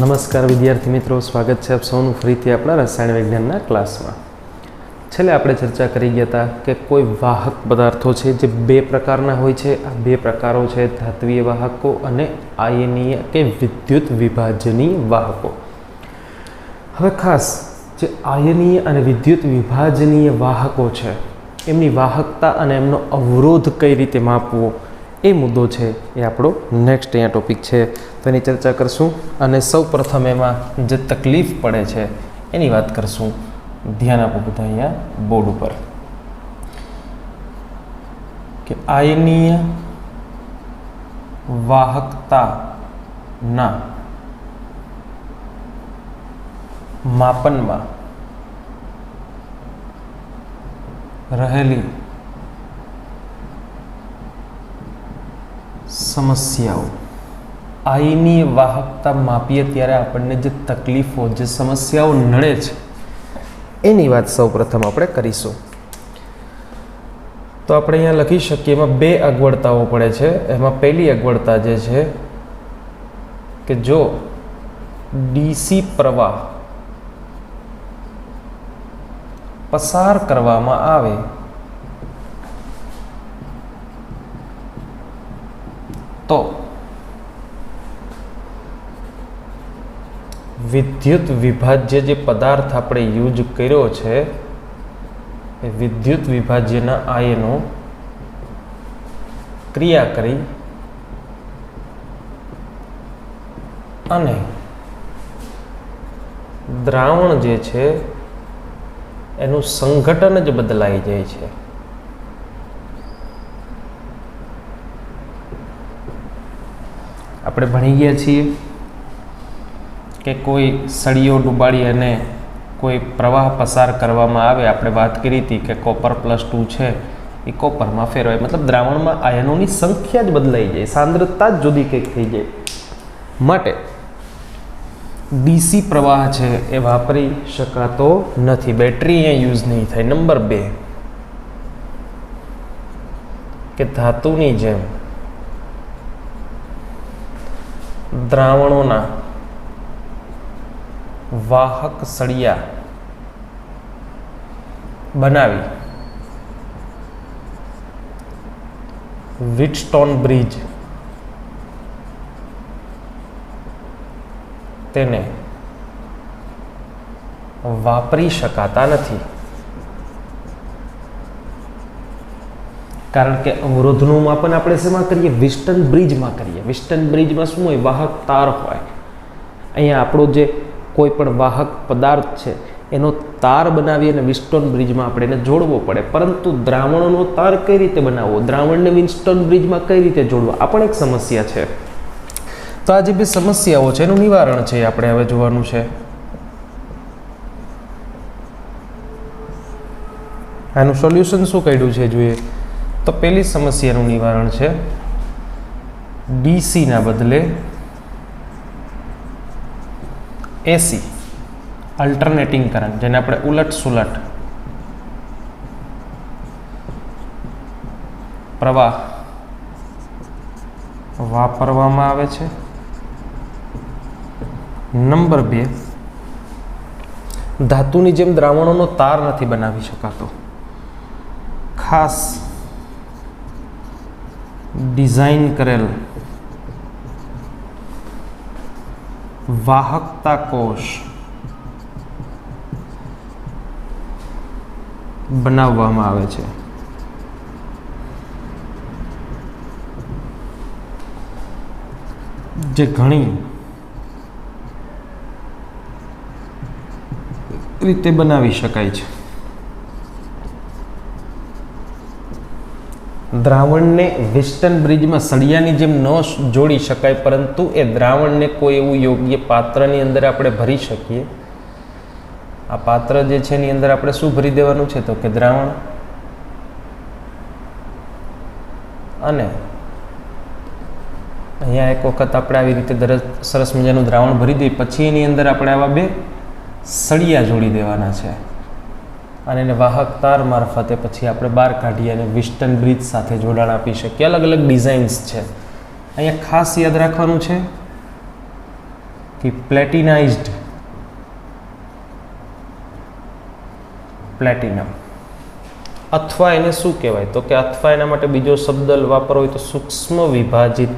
નમસ્કાર વિદ્યાર્થી મિત્રો, સ્વાગત છે આપ સૌનું ફરીથી આપણા રસાયણ વિજ્ઞાનના ક્લાસમાં. છેલ્લે આપણે ચર્ચા કરી ગયા હતા કે કોઈ વાહક પદાર્થો છે જે બે પ્રકારના હોય છે. આ બે પ્રકારો છે ધાત્વીય વાહકો અને આયનીય કે વિદ્યુત વિભાજનીય વાહકો. હવે ખાસ જે આયનીય અને વિદ્યુત વિભાજનીય વાહકો છે એમની વાહકતા અને એમનો અવરોધ કઈ રીતે માપવો એ મુદ્દો છે એ આપણો નેક્સ્ટ અહીંયા ટોપિક છે, તો એની ચર્ચા કરશું. અને સૌ પ્રથમ એમાં જે તકલીફ પડે છે એની વાત કરશું. ધ્યાન આપો બધા અહીંયા બોર્ડ ઉપર કે આયનીય વાહકતાના માપનમાં રહેલી સમસ્યાઓ. આયનીય વાહકતા માપીએ ત્યારે આપણને જે તકલીફો, જે સમસ્યાઓ નડે છે એની વાત સૌ પ્રથમ આપણે કરીશું. તો આપણે અહીંયા લખી શકીએ, એમાં બે અગવડતાઓ પડે છે. એમાં પહેલી અગવડતા જે છે કે જો ડીસી પ્રવાહ પસાર કરવામાં આવે તો વિદ્યુત વિભાજ્ય જે પદાર્થ આપણે યુઝ કર્યો છે એ વિદ્યુત વિભાજ્યના આયનો ક્રિયા કરી અને દ્રાવણ જે છે એનું સંઘટન જ બદલાઈ જાય છે. આપણે ભણી ગયા છીએ કે કોઈ સળીઓ ડૂબાડી અને કોઈ પ્રવાહ પસાર કરવામાં આવે. આપણે વાત કરી હતી કે કોપર +2 છે એ કોપરમાં ફેરવાય, મતલબ દ્રાવણમાં આયનોની સંખ્યા જ બદલાઈ જાય, સાંદ્રતા જ જુદી કંઈક થઈ જાય. માટે ડીસી પ્રવાહ છે એ વાપરી શકાતો નથી, બેટરી અહીંયા યુઝ નહીં થાય. નંબર 2 કે ધાતુની જેમ દ્રાવણોના વાહક સળિયા બનાવી વ્હીટસ્ટોન બ્રિજ તેને વાપરી શકાતા નથી. કારણ કે અવરોધનું માપન આપણે શેમાં કરીએ? વ્હીટસ્ટોન બ્રિજમાં કરીએ. વ્હીટસ્ટોન બ્રિજમાં શું હોય? વાહક તાર હોય. અહીંયા આપણો જે કોઈ પણ વાહક પદાર્થ છે એનો તાર બનાવી અને વ્હીટસ્ટોન બ્રિજમાં આપણે એને જોડવો પડે. પરંતુ દ્રાવણનો તાર કઈ રીતે બનાવવો, દ્રાવણને વ્હીટસ્ટોન બ્રિજમાં કઈ રીતે જોડવો, આ પણ એક સમસ્યા છે. તો આ જે બે સમસ્યાઓ છે એનું નિવારણ છે આપણે હવે જોવાનું છે. આનું સોલ્યુશન શું કાઢ્યું છે જોઈએ તો પહેલી સમસ્યાનું નિવારણ છે ડીસીના બદલે એસી, અલ્ટરનેટિંગ કરંટ, જેને આપણે ઉલટ સુલટ પ્રવાહ વાપરવામાં આવે છે. નંબર 2, ધાતુની જેમ દ્રાવણોનો તાર નથી બનાવી શકાતો. ખાસ ડિઝાઇન કરેલ વાહકતા કોષ બનાવવામાં આવે છે. જે ઘણી રીતે બનાવી શકાય છે. દ્રાવણને વ્હીટસ્ટોન બ્રિજમાં સળિયાની જેમ ન જોડી શકાય, પરંતુ એ દ્રાવણને કોઈ એવું યોગ્ય પાત્રની અંદર આપણે ભરી શકીએ. આ પાત્ર જે છે એની અંદર આપણે શું ભરી દેવાનું છે તો કે દ્રાવણ, અને અહીંયા એક વખત આપણે આવી રીતે સરસ મજાનું દ્રાવણ ભરી દઈએ, પછી એની અંદર આપણે આવા બે સળિયા જોડી દેવાના છે અને એને વાહક તાર મારફતે પછી આપણે બહાર કાઢીએ અને વ્હીટસ્ટોન બ્રિજ સાથે જોડાણ આપી શકીએ. અલગ અલગ ડિઝાઇન્સ છે. અહીંયા ખાસ યાદ રાખવાનું છે કે પ્લેટિનાઇઝ્ડ પ્લેટિનમ, અથવા એને શું કહેવાય તો કે અથવા એના માટે બીજો શબ્દ વાપરવો હોય તો સૂક્ષ્મ વિભાજિત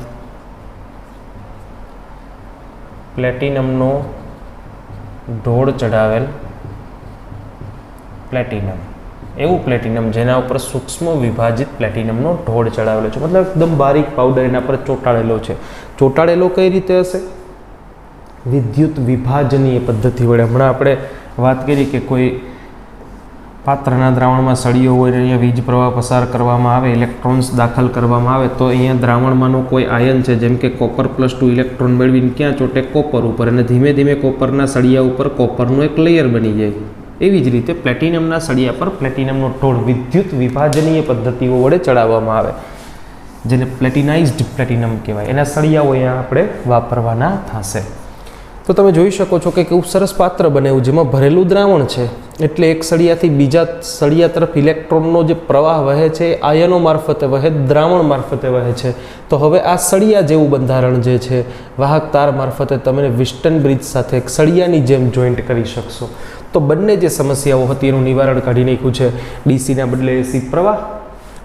પ્લેટિનમનો ઢોળ ચડાવેલ પ્લેટિનમ, એવું પ્લેટિનમ જેના ઉપર સૂક્ષ્મ વિભાજિત પ્લેટિનમનો ઢોળ ચડાવેલો છે, મતલબ એકદમ બારીક પાવડર એના પર ચોંટાડેલો છે. ચોંટાડેલો કઈ રીતે હશે? વિદ્યુત વિભાજનીય પદ્ધતિ વડે. હમણાં આપણે વાત કરી કે કોઈ પાત્રના દ્રાવણમાં સળિયો હોય ને અહીંયા વીજ પ્રવાહ પસાર કરવામાં આવે, ઇલેક્ટ્રોન્સ દાખલ કરવામાં આવે તો અહીંયા દ્રાવણમાંનો કોઈ આયન છે, જેમ કે કોપર +2 ઇલેક્ટ્રોન મેળવીને ક્યાં ચોટે? કોપર ઉપર, અને ધીમે ધીમે કોપરના સળિયા ઉપર કોપરનું એક લેયર બની જાય. એવી જ રીતે પ્લેટિનમના સળિયા પર પ્લેટિનમનો ઢોળ વિદ્યુત વિભાજનીય પદ્ધતિઓ વડે ચડાવવામાં આવે, જેને પ્લેટિનાઇઝ્ડ પ્લેટિનમ કહેવાય. એના સળિયાઓ અહીંયા આપણે વાપરવાના થશે. તો તમે જોઈ શકો છો કે કેવું સરસ પાત્ર બનેવું જેમાં ભરેલું દ્રાવણ છે, એટલે એક સળિયાથી બીજા સળિયા તરફ ઇલેક્ટ્રોનનો જે પ્રવાહ વહે છે એ આયનો મારફતે વહે, દ્રાવણ મારફતે વહે છે. તો હવે આ સળિયા જેવું બંધારણ જે છે વાહક તાર મારફતે તમે વિસ્ટન બ્રિજ સાથે એક સળિયાની જેમ જોઈન્ટ કરી શકશો. તો બંને જે સમસ્યાઓ હતી એનું નિવારણ કાઢી નાખ્યું છે. ડીસીના બદલે એસી પ્રવાહ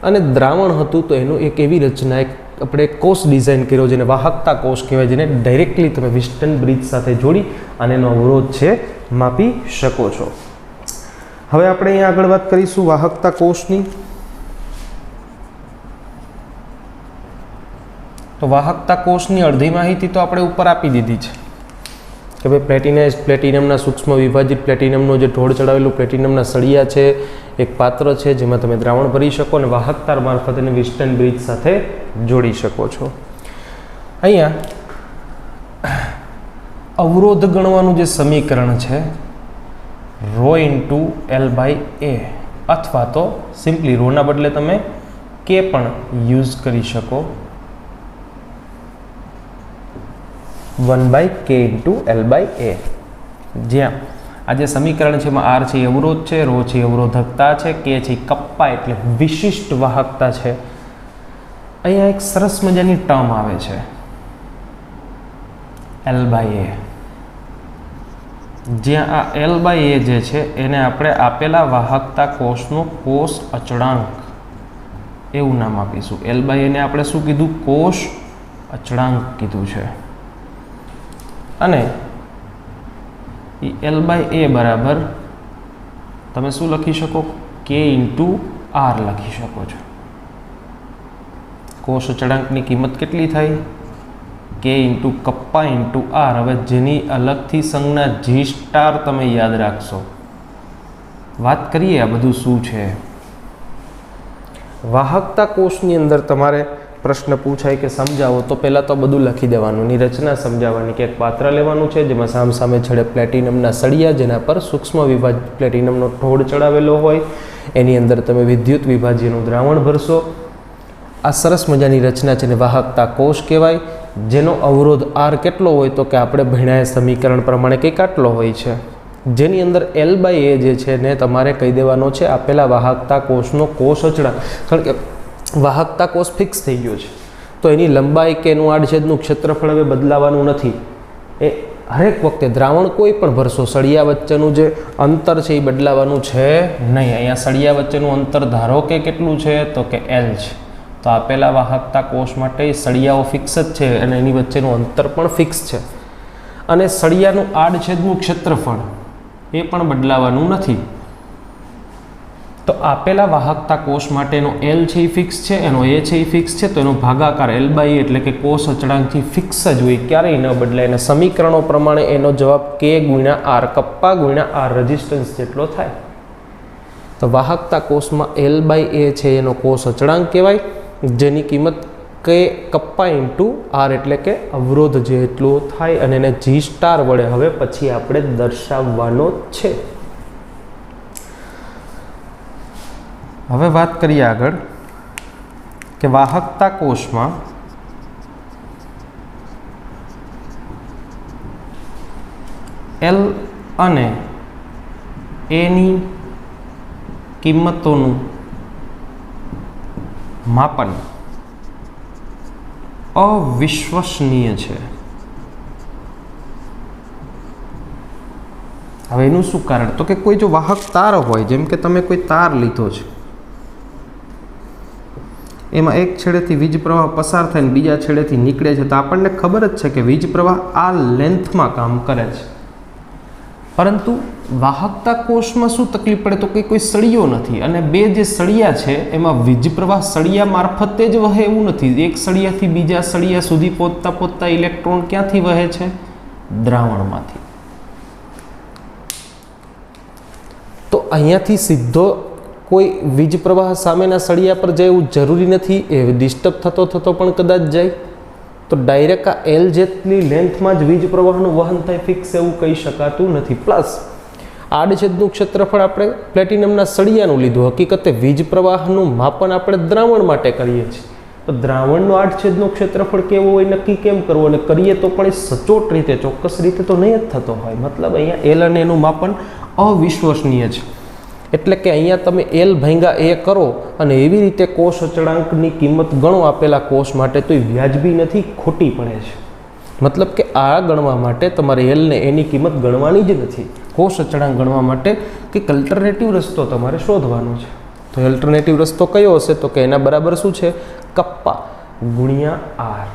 અને દ્રાવણ હતું તો એનું એક એવી રચના, એક આપણે કોષ ડિઝાઇન કર્યો જેને વાહકતા કોષ કહેવાય, જેને ડાયરેક્ટલી તમે વિસ્ટન બ્રિજ સાથે જોડી અને એનો અવરોધ છે માપી શકો છો. હવે આપણે અહીંયા આગળ વાત કરીશું વાહકતા કોષની. તો વાહકતા કોષની અડધી માહિતી તો આપણે ઉપર આપી દીધી છે કે ભાઈ પ્લેટિનાઇઝ્ડ પ્લેટિનમના સૂક્ષ્મ વિભાજિત પ્લેટિનમનો જે ઢોળ ચડાવેલું પ્લેટિનમના સળિયા છે, એક પાત્ર છે જેમાં તમે દ્રાવણ ભરી શકો અને વાહક તાર મારફતે એને વિસ્ટન બ્રિજ સાથે જોડી શકો છો. અહીંયા અવરોધ ગણવાનું જે સમીકરણ છે ρ × L/A, અથવા તો સિમ્પલી રોના બદલે તમે કે પણ યુઝ કરી શકો, 1/K × L/A. જ્યાં આ જે સમીકરણ છે એમાં R છે એ અવરોધ છે, ρ છે એ અવરોધકતા છે, K છે એ કપ્પા એટલે વિશિષ્ટ વાહકતા છે. અહીંયા એક સરસ મજાની ટર્મ આવે છે L/A, જ્યાં આ L/A જે છે એને આપણે આપેલા વાહકતા કોષનો કોષ અચળાંક એવું નામ આપીશું. L/A ને આપણે શું કીધું? કોષ અચળાંક કીધું છે. અને L/A બરાબર તમે શું લખી શકો? K × R લખી શકો છો. કોષ અચળાંકની કિંમત કેટલી થાય? K × kappa × R. હવે જેની અલગથી સંજ્ઞા G* તમે યાદ રાખશો. વાત કરીએ આ બધું શું છે. વાહકતા કોષની અંદર તમારે પ્રશ્ન પૂછાય કે સમજાવો, તો પહેલાં તો બધું લખી દેવાનું, ની રચના સમજાવવાની કે એક પાત્ર લેવાનું છે જેમાં સામસામે છેડે પ્લેટિનમના સળિયા જેના પર સૂક્ષ્મ વિભાજિત પ્લેટિનમનો ઢોળ ચડાવેલો હોય, એની અંદર તમે વિદ્યુત વિભાજ્યનું દ્રાવણ ભરશો. આ સરસ મજાની રચના છે ને વાહકતા કોષ કહેવાય, જેનો અવરોધ R કેટલો હોય તો કે આપણે ભણ્યા સમીકરણ પ્રમાણે કંઈક આટલો હોય છે, જેની અંદર L/A જે છે ને તમારે કહી દેવાનો છે આપેલા વાહકતા કોષનો કોષ અચળાંક. કારણ કે વાહકતા કોષ ફિક્સ થઈ ગયો છે તો એની લંબાઈ કે એનું આડછેદનું ક્ષેત્રફળ હવે બદલાવાનું નથી. એ હરેક વખતે દ્રાવણ કોઈ પણ ભરશો, સળિયા વચ્ચેનું જે અંતર છે એ બદલાવાનું છે નહીં. અહીંયા સળિયા વચ્ચેનું અંતર ધારો કે કેટલું છે તો કે L છે, તો આપેલા વાહકતા કોષ માટે સળિયાઓ ફિક્સ જ છે અને એની વચ્ચેનું અંતર પણ ફિક્સ છે. અને સળિયાનું આડછેદનું ક્ષેત્રફળ એ પણ બદલાવાનું નથી. તો આપેલા વાહકતા કોષ માટેનો L છે એ ફિક્સ છે, એનો A છે એ ફિક્સ છે, તો એનો ભાગાકાર L/A એટલે કે કોષ અચળાંકથી ફિક્સ જ હોય, ક્યારેય ન બદલાય. અને સમીકરણો પ્રમાણે એનો જવાબ K × R, kappa × R resistance જેટલો થાય. તો વાહકતા કોષમાં L/A છે એનો કોષ અચળાંક કહેવાય, જેની કિંમત K કપ્પા × R એટલે કે અવરોધ જેટલો થાય, અને એને G* વડે હવે પછી આપણે દર્શાવવાનો છે. હવે વાત કરીએ આગળ કે વાહકતા કોષમાં L અને A ની કિંમતોનું માપન અવિશ્વસનીય છે. હવે એનું શું કારણ? તો કે કોઈ જો વાહક તાર હોય, જેમ કે તમે કોઈ તાર લીધો છે, એમાં એક છેડેથી વીજ પ્રવાહ પસાર થાય ને બીજા છેડેથી નીકળે છે, તો આપણને ખબર જ છે કે વીજ પ્રવાહ આ લેન્થમાં કામ કરે છે. પરંતુ વાહકતા કોષમાં શું તકલીફ પડે? તો કે કોઈ સળિયો નથી, અને બે જે સળિયા છે એમાં વીજ પ્રવાહ સળિયા મારફતે જ વહે એવું નથી. એક સળિયાથી બીજા સળિયા સુધી પહોંચતા પહોંચતા ઇલેક્ટ્રોન ક્યાંથી વહે છે? દ્રાવણમાંથી. તો અહીંયાથી સીધો કોઈ વીજ પ્રવાહ સામેના સળિયા પર જાય એવું જરૂરી નથી, એ ડિસ્ટર્બ થતો થતો પણ કદાચ જાય. તો ડાયરેક્ટ આ એલ જેટલી લેન્થમાં જ વીજ પ્રવાહનું વહન થાય ફિક્સ એવું કહી શકાતું નથી. પ્લસ આડછેદનું ક્ષેત્રફળ આપણે પ્લેટિનમના સળિયાનું લીધું. હકીકતે વીજ પ્રવાહનું માપન આપણે દ્રાવણ માટે કરીએ છીએ, તો દ્રાવણનું આડછેદનું ક્ષેત્રફળ કેવું હોય નક્કી કેમ કરવું? અને કરીએ તો પણ એ સચોટ રીતે, ચોક્કસ રીતે તો નહીં જ થતો હોય. મતલબ અહીંયા એલ અને એનું માપન અવિશ્વસનીય છે. એટલે કે અહીંયા તમે એલ ભાંગ્યા એ કરો અને એવી રીતે કોષ અચળાંકની કિંમત ગણો આપેલા કોષ માટે, તો એ વ્યાજબી નથી, ખોટી પડે છે. મતલબ કે આ ગણવા માટે તમારે એલને એની કિંમત ગણવાની જ નથી. કોષ અચળાંક ગણવા માટે કંઈક અલ્ટરનેટિવ રસ્તો તમારે શોધવાનો છે. તો અલ્ટરનેટિવ રસ્તો કયો હશે? તો કે એના બરાબર શું છે? કપ્પા ગુણ્યા આર.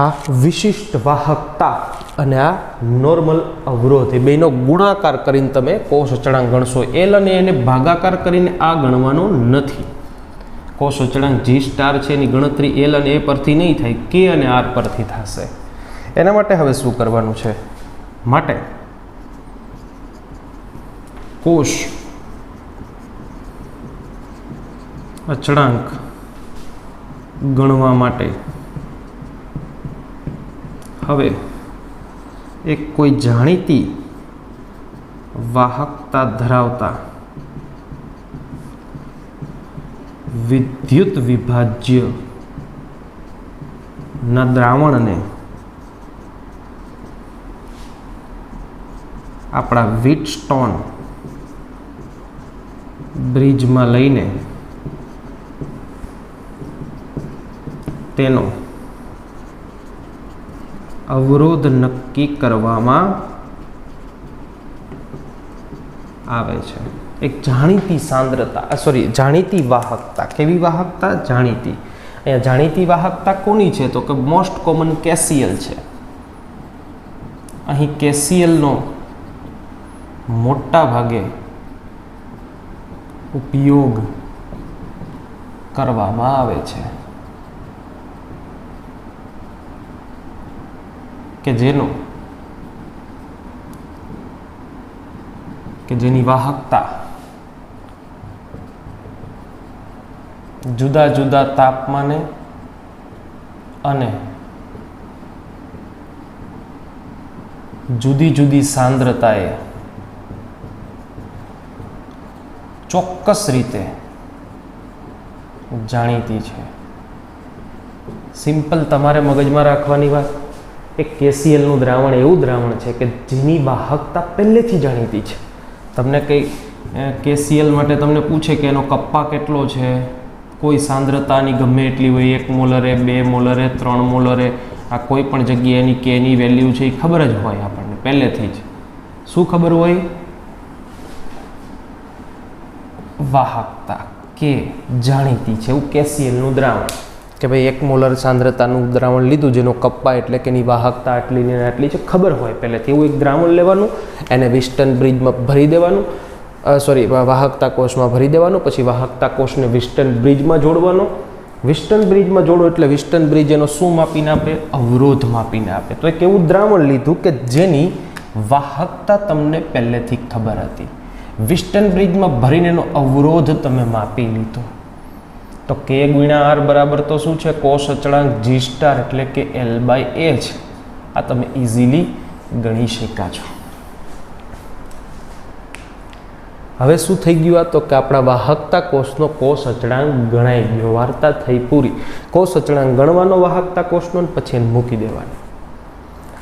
આ વિશિષ્ટ વાહકતા અને આ નોર્મલ અવરોધ, એ બેનો ગુણાકાર કરીને તમે કોષ અચળાંક ગણશો. એલ અને એને ભાગાકાર કરીને આ ગણવાનો નથી. કોષ અચળાંક જી સ્ટાર છે એની ગણતરી એલ અને એ પરથી નહીં થાય, કે અને આર પરથી થશે. એના માટે હવે શું કરવાનું છે? માટે કોષ અચળાંક ગણવા માટે હવે એક કોઈ જાણીતી વાહકતા ધરાવતા વિદ્યુત વિભાજ્ય ના દ્રાવણને આપણા વ્હીટસ્ટોન બ્રિજમાં લઈને તેનો અવરોધ નક્કી કરવામાં આવે છે. એક જાણીતી સાંદ્રતા, જાણીતી વાહકતા. કેવી વાહકતા? જાણીતી. અહીંયા જાણીતી વાહકતા કોની છે? તો કે મોસ્ટ કોમન કેસીએલ છે. અહીં કેસીએલનો મોટા ભાગે ઉપયોગ કરવામાં આવે છે, કે જેની વાહકતા જુદા જુદા તાપમાને અને જુદી જુદી સાંદ્રતાએ ચોક્કસ રીતે જાણીતી છે. સિમ્પલ તમારે મગજમાં રાખવાની વાત, એક કેસીએલનું દ્રાવણ એવું દ્રાવણ છે કે જેની વાહકતા પહેલેથી જાણીતી છે. તમને કંઈ કેસીએલ માટે તમને પૂછે કે એનો કપ્પા કેટલો છે, કોઈ સાંદ્રતાની ગમે એટલી હોય, 1 મોલરે, 2 મોલરે, 3 મોલરે, આ કોઈ પણ જગ્યાએ એની કેની વેલ્યુ છે એ ખબર જ હોય આપણને પહેલેથી જ. શું ખબર હોય? વાહકતા કે જાણીતી છે. એવું કેસીએલનું દ્રાવણ કે ભાઈ 1 મોલર સાંદ્રતાનું દ્રાવણ લીધું, જેનો કપ્પા એટલે કે એની વાહકતા આટલી ને આટલી છે, ખબર હોય પહેલેથી. એવું એક દ્રાવણ લેવાનું, એને વિસ્ટન બ્રિજમાં ભરી દેવાનું, વાહકતા કોષમાં ભરી દેવાનું, પછી વાહકતા કોષને વિસ્ટન બ્રિજમાં જોડવાનો. વિસ્ટન બ્રિજમાં જોડો એટલે વિસ્ટન બ્રિજ એનો શું માપીને આપે? અવરોધ માપીને આપે. તો એક એવું દ્રાવણ લીધું કે જેની વાહકતા તમને પહેલેથી ખબર હતી. વિસ્ટન બ્રિજમાં ભરીને એનો અવરોધ તમે માપી લીધો. તો કે ગુણ્યા આર બરાબર તો શું છે? કોષ અચળાંક જી સ્ટાર એટલે કે L/A છે. આ તમે ઇઝીલી ગણી શકા છો. હવે શું થઈ ગયું? આ તો કે આપણા વાહકતા કોષનો કોષ અચળાંક ગણાઈ ગયો. વાર્તા થઈ પૂરી. કોષ અચળાંક ગણવાનો વાહકતા કોષનો, પછી એને મૂકી દેવાનો.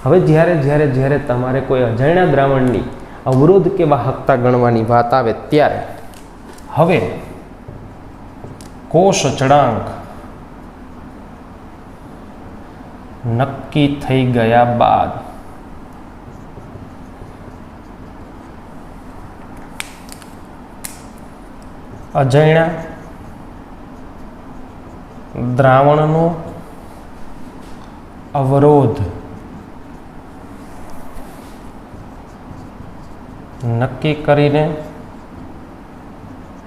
હવે જ્યારે તમારે કોઈ અજાણ્યા દ્રાવણની અવરોધ કે વાહકતા ગણવાની વાત આવે ત્યારે હવે કોષ અચળાંક નક્કી થઈ ગયા બાદ અજૈણા દ્રાવણનો અવરોધ નક્કી કરીને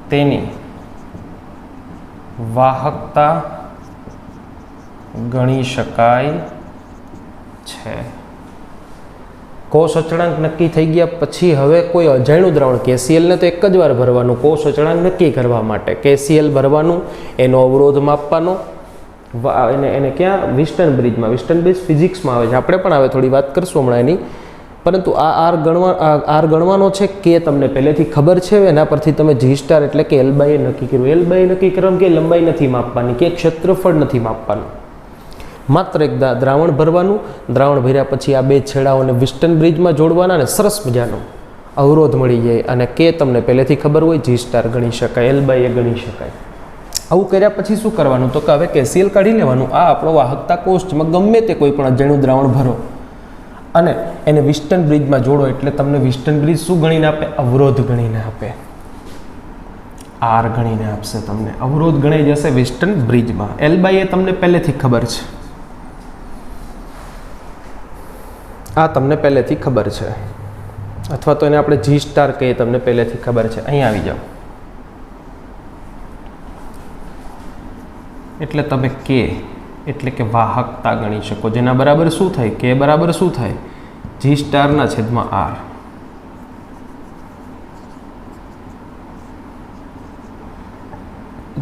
તેની વાહકતા ગણી શકાય છે. કોષ અચળાંક નક્કી થઈ ગયા પછી હવે કોઈ અજાણ્યું દ્રાવણ KCl ને તો એક જ વાર ભરવાનું કોષ અચળાંક નક્કી કરવા માટે. KCl ભરવાનું, એનો અવરોધ માપવાનો, એને ક્યાં વિસ્ટન બ્રિજમાં. વિસ્ટન બ્રિજ ફિઝિક્સમાં આવે છે, આપણે પણ આવે થોડી વાત કરશું હમણાં એની. પરંતુ આ આર ગણવાનો છે કે તમને પહેલેથી ખબર છે, એના પરથી તમે G સ્ટાર એટલે કે L બાય નક્કી કર્યું. L બાય નક્કી કરવામાં કે લંબાઈ નથી માપવાની કે ક્ષેત્રફળ નથી માપવાનું, માત્ર એક દ્રાવણ ભરવાનું. દ્રાવણ ભર્યા પછી આ બે છેડાઓને વિસ્ટન બ્રિજમાં જોડવાના અને સરસ મજાનો અવરોધ મળી જાય. અને કે તમને પહેલેથી ખબર હોય G સ્ટાર ગણી શકાય, L બાય એ ગણી શકાય. આવું કર્યા પછી શું કરવાનું તો કે હવે KCl કાઢી લેવાનું. આ આપણો વાહકતા કોષ છે, ગમે તે કોઈ પણ અજાણ્યું દ્રાવણ ભરો અને એને વિસ્ટન બ્રિજમાં જોડો એટલે તમને વિસ્ટન બ્રિજ શું ગણીને આપે? અવરોધ ગણીને આપે. આર ગણીને આપશે તમને. અવરોધ ગણાઈ જશે વિસ્ટન બ્રિજમાં. L બાય એ તમને પહેલેથી ખબર છે, આ તમને પહેલેથી ખબર છે, અથવા તો એને આપણે G સ્ટાર કહીએ, તમને પહેલેથી ખબર છે. અહીં આવી જાઓ એટલે તમે K એટલે કે વાહકતા ગણી શકો, જેના બરાબર શું થાય? K બરાબર શું થાય? G સ્ટારના છેદમાં R.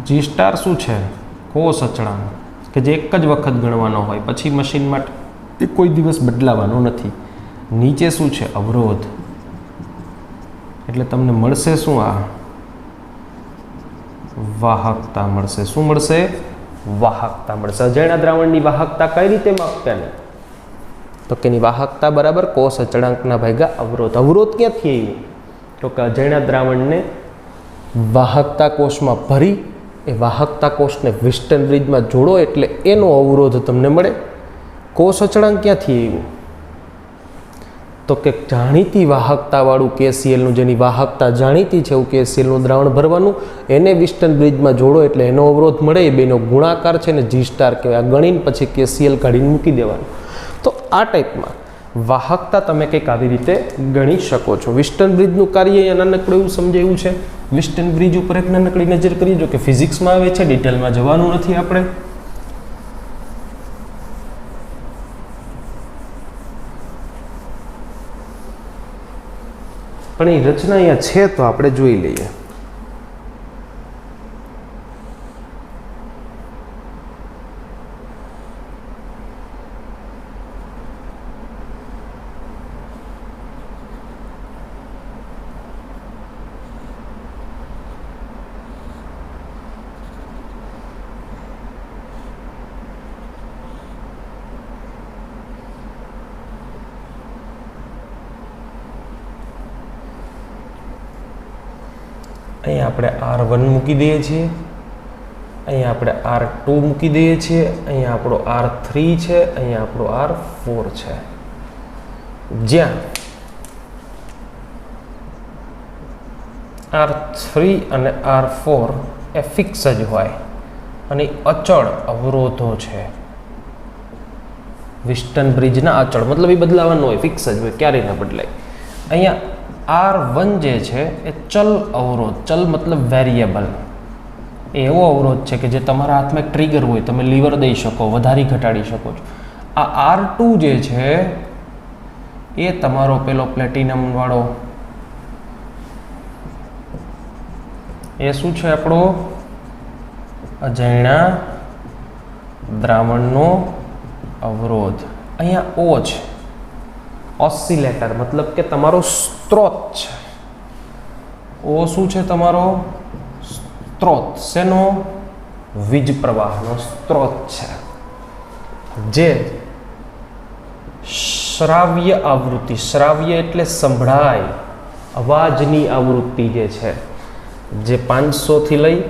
G સ્ટાર શું છે? કોષ અચળાંક, કે જે એક જ વખત ગણવાનો હોય, પછી મશીન માટે એ કોઈ દિવસ બદલાવાનો નથી. નીચે શું છે? અવરોધ. એટલે તમને મળશે શું? આ વાહકતા મળશે. શું મળશે? વાહકતા મળશે. અજાણ્યા દ્રાવણની વાહકતા કઈ રીતે માપવાની? તો કે એની વાહકતા બરાબર કોષ અચળાંકના ભાગ્યા અવરોધ. અવરોધ ક્યાંથી આવ્યું? તો કે અજાણ્યા દ્રાવણને વાહકતા કોષમાં ભરી એ વાહકતા કોષને વિસ્ટન બ્રિજમાં જોડો એટલે એનો અવરોધ તમને મળે. કોષ અચળાંક ક્યાંથી આવ્યું? તો કે જાણીતી વાહકતાવાળું KClનું, જેની વાહકતા જાણીતી છે એવું KClનું દ્રાવણ ભરવાનું, એને વિસ્ટન બ્રિજમાં જોડો એટલે એનો અવરોધ મળે. એ બેનો ગુણાકાર છે ને G સ્ટાર કહેવાય. ગણીને પછી KCl કાઢીને મૂકી દેવાનું. તો આ ટાઈપમાં વાહકતા તમે કંઈક આવી રીતે ગણી શકો છો. વિસ્ટન બ્રિજનું કાર્ય અહીંયા નાનકડું એવું સમજાયું છે. વિસ્ટન બ્રિજ ઉપર એક નાનકડી નજર કરીએ, જો કે ફિઝિક્સમાં આવે છે, ડિટેલમાં જવાનું નથી આપણે. પણ એ રચના અહીંયા છે તો આપણે જોઈ લઈએ. અહીંયા આપણે R1 મૂકી દઈએ છીએ, અહીંયા આપણે R2 મૂકી દઈએ છીએ, અહીંયા આપણો R3 છે, અહીંયા આપણો R4 છે. જ્યાં R3 અને R4 એ ફિક્સ જ હોય અને અચળ અવરોધો છે. વિસ્ટન બ્રિજના અચળ મતલબ એ બદલાવાનો હોય, ફિક્સ જ હોય, ક્યારેય ન બદલાય. અહીંયા R1 જે છે એ ચલ અવરોધ, ચલ મતલબ વેરિયેબલ, એવો અવરોધ છે કે જે તમારા હાથમાં એક ટ્રિગર હોય, તમે લીવર દઈ શકો, વધારી ઘટાડી શકો છો. આ R2 જે છે એ તમારો પેલો પ્લેટિનમ વાળો એ શું છે? આપણો અજાણ્યા દ્રાવણનો અવરોધ. અહીંયા O છે, ઓસિલેટર મતલબ કે તમારો સ્ત્રોત છે. O શું છે? તમારો સ્ત્રોત. શેનો? વીજ પ્રવાહનો સ્ત્રોત છે, જે શ્રાવ્ય આવૃત્તિ, શ્રાવ્ય એટલે સંભળાય, અવાજની આવૃત્તિ જે છે, જે 500 થી લઈ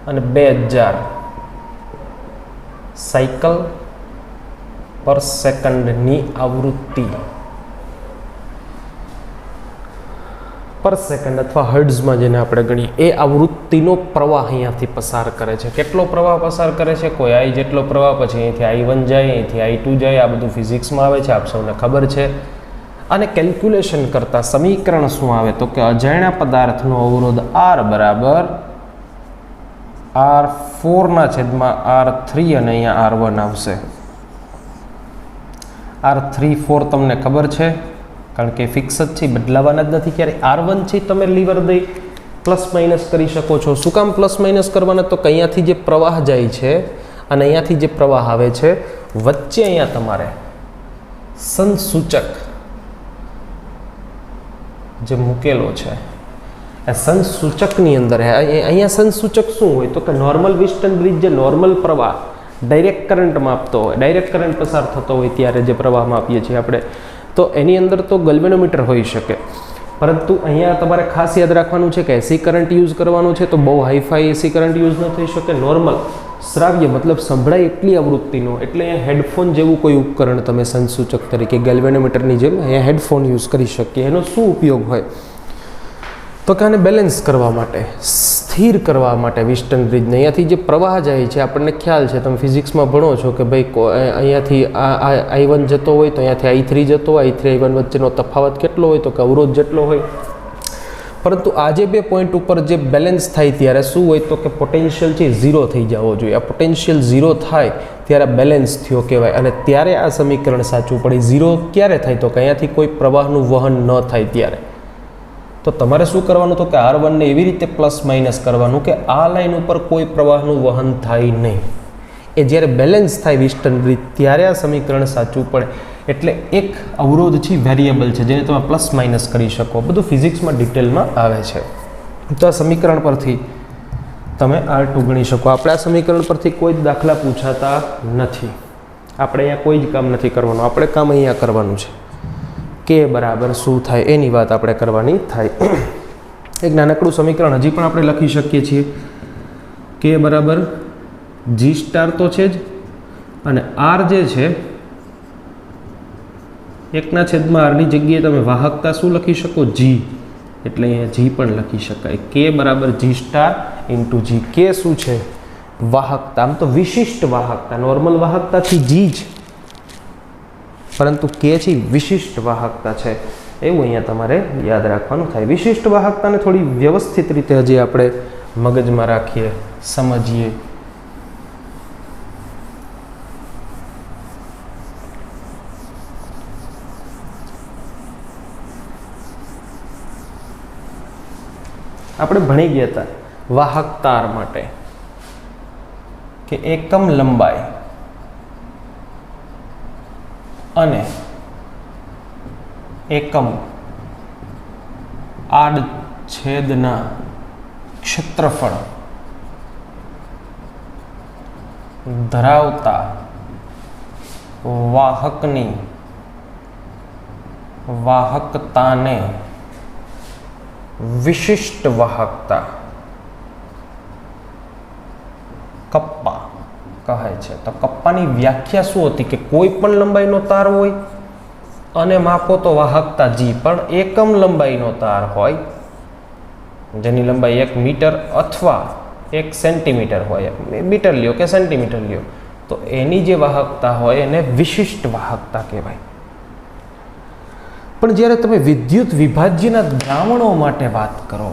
અને 2000 સાયકલ પર સેકન્ડની આવૃત્તિ પર સેકન્ડ અથવા હર્ટ્ઝમાં જેને આપણે ગણીએ એ આવૃત્તિનો પ્રવાહ અહીંયાથી પસાર કરે છે. કેટલો પ્રવાહ પસાર કરે છે? કોઈ આઈ જેટલો પ્રવાહ, પછી અહીંથી I1 જાય, અહીંથી I2 જાય. આ બધું ફિઝિક્સમાં આવે છે, આપ સૌને ખબર છે. અને કેલ્ક્યુલેશન કરતાં સમીકરણ શું આવે તો કે અજાણ્યા પદાર્થનો અવરોધ R બરાબર R4/R3 અને અહીંયા R1 આવશે. R3/4 તમને ખબર છે કારણ કે ફિક્સ જ છે, બદલાવાના જ નથી ક્યારે. R1 છે તમે લીવર દઈ પ્લસ માઇનસ કરી શકો છો. શું કામ પ્લસ માઇનસ કરવાના? તો કે અહીંયાથી જે પ્રવાહ જાય છે અને અહીંયાથી જે પ્રવાહ આવે છે વચ્ચે અહીંયા તમારે સંસૂચક જે મૂકેલો છે એ સંસૂચકની અંદર અહીંયા સંસૂચક શું હોય તો કે નોર્મલ વિસ્ટન બ્રિજ જે નોર્મલ પ્રવાહ ડાયરેક્ટ કરંટ માપતો હોય, ડાયરેક્ટ કરંટ પસાર થતો હોય ત્યારે જે પ્રવાહ માપીએ છીએ આપણે, તો એની અંદર તો ગેલ્વેનોમીટર હોઈ શકે. પરંતુ અહીંયા તમારે ખાસ યાદ રાખવાનું છે કે એસી કરંટ યુઝ કરવાનું છે, તો બહુ હાઈફાઈ એસી કરંટ યુઝ ન થઈ શકે. નોર્મલ શ્રાવ્ય મતલબ સંભળાય એટલી આવૃત્તિનો, એટલે અહીંયા હેડફોન જેવું કોઈ ઉપકરણ તમે સંસૂચક તરીકે ગેલ્વેનોમીટરની જેમ અહીંયા હેડફોન યુઝ કરી શકીએ. એનો શું ઉપયોગ હોય તો કે આને બેલેન્સ કરવા માટે, સ્થિર કરવા માટે વિસ્ટન બ્રિજને અહીંયાથી જે પ્રવાહ જાય છે આપણને ખ્યાલ છે, તમે ફિઝિક્સમાં ભણો છો કે ભાઈ અહીંયાથી I1 જતો હોય તો અહીંયાથી I3 જતો હોય, I3 I1 વચ્ચેનો તફાવત કેટલો હોય તો કે અવરોધ જેટલો હોય. પરંતુ આ જે બે પોઈન્ટ ઉપર જે બેલેન્સ થાય ત્યારે શું હોય તો કે પોટેન્શિયલ છે 0 થઈ જવો જોઈએ. આ પોટેન્શિયલ 0 થાય ત્યારે બેલેન્સ થયો કહેવાય અને ત્યારે આ સમીકરણ સાચું પડે. 0 ક્યારે થાય તો કે અહીંયાથી કોઈ પ્રવાહનું વહન ન થાય ત્યારે. તો તમારે શું કરવાનું તો કે R1 ને એવી રીતે પ્લસ માઇનસ કરવાનું કે આ લાઈન ઉપર કોઈ પ્રવાહનું વહન થાય નહીં. એ જ્યારે બેલેન્સ થાય વિસ્ટન બ્રિજ ત્યારે આ સમીકરણ સાચું પડે. એટલે એક અવરોધ છે વેરિયેબલ છે જેને તમે પ્લસ માઇનસ કરી શકો. બધું ફિઝિક્સમાં ડિટેલમાં આવે છે. તો આ સમીકરણ પરથી તમે R2 ગણી શકો. આપણે આ સમીકરણ પરથી કોઈ જ દાખલા પૂછાતા નથી. આપણે અહીંયા કોઈ જ કામ નથી કરવાનું. આપણે કામ અહીંયા કરવાનું છે કે બરાબર શું થાય એની વાત આપણે કરવાની થાય. એક નાનકડું સમીકરણ હજી પણ આપણે લખી શકીએ છીએ કે બરાબર G સ્ટાર તો છે જ, અને R જે છે 1/Rની જગ્યાએ તમે વાહકતા શું લખી શકો? G. એટલે અહીંયા G પણ લખી શકાય. K બરાબર G star into G. K શું છે? વાહકતા. આમ તો વિશિષ્ટ વાહકતા, નોર્મલ વાહકતાથી G જ, પરંતુ K છે વિશિષ્ટ વાહકતા છે. એવું અહીંયા તમારે યાદ રાખવાનું થાય. વિશિષ્ટ વાહકતાને થોડી વ્યવસ્થિત રીતે હજી આપણે મગજમાં રાખીએ, સમજીએ. આપણે ભણી ગયા હતા વાહક તાર માટે કે એકમ લંબાઈ અને એકમ આડછેદના ક્ષેત્રફળ ધરાવતા વાહકની વાહકતાને વિશિષ્ટ વાહકતા કપ્પા કહે છે. તો કપ્પાની વ્યાખ્યા શું હતી કે કોઈ પણ લંબાઈનો તાર હોય અને માપો તો વાહકતા G, પણ એકમ લંબાઈનો તાર હોય જેની લંબાઈ 1 મીટર અથવા 1 સેન્ટીમીટર હોય, મીટર લ્યો કે સેન્ટીમીટર લ્યો, તો એની જે વાહકતા હોય એને વિશિષ્ટ વાહકતા કહેવાય. પણ જ્યારે તમે વિદ્યુત વિભાજ્યના દ્રાવણો માટે વાત કરો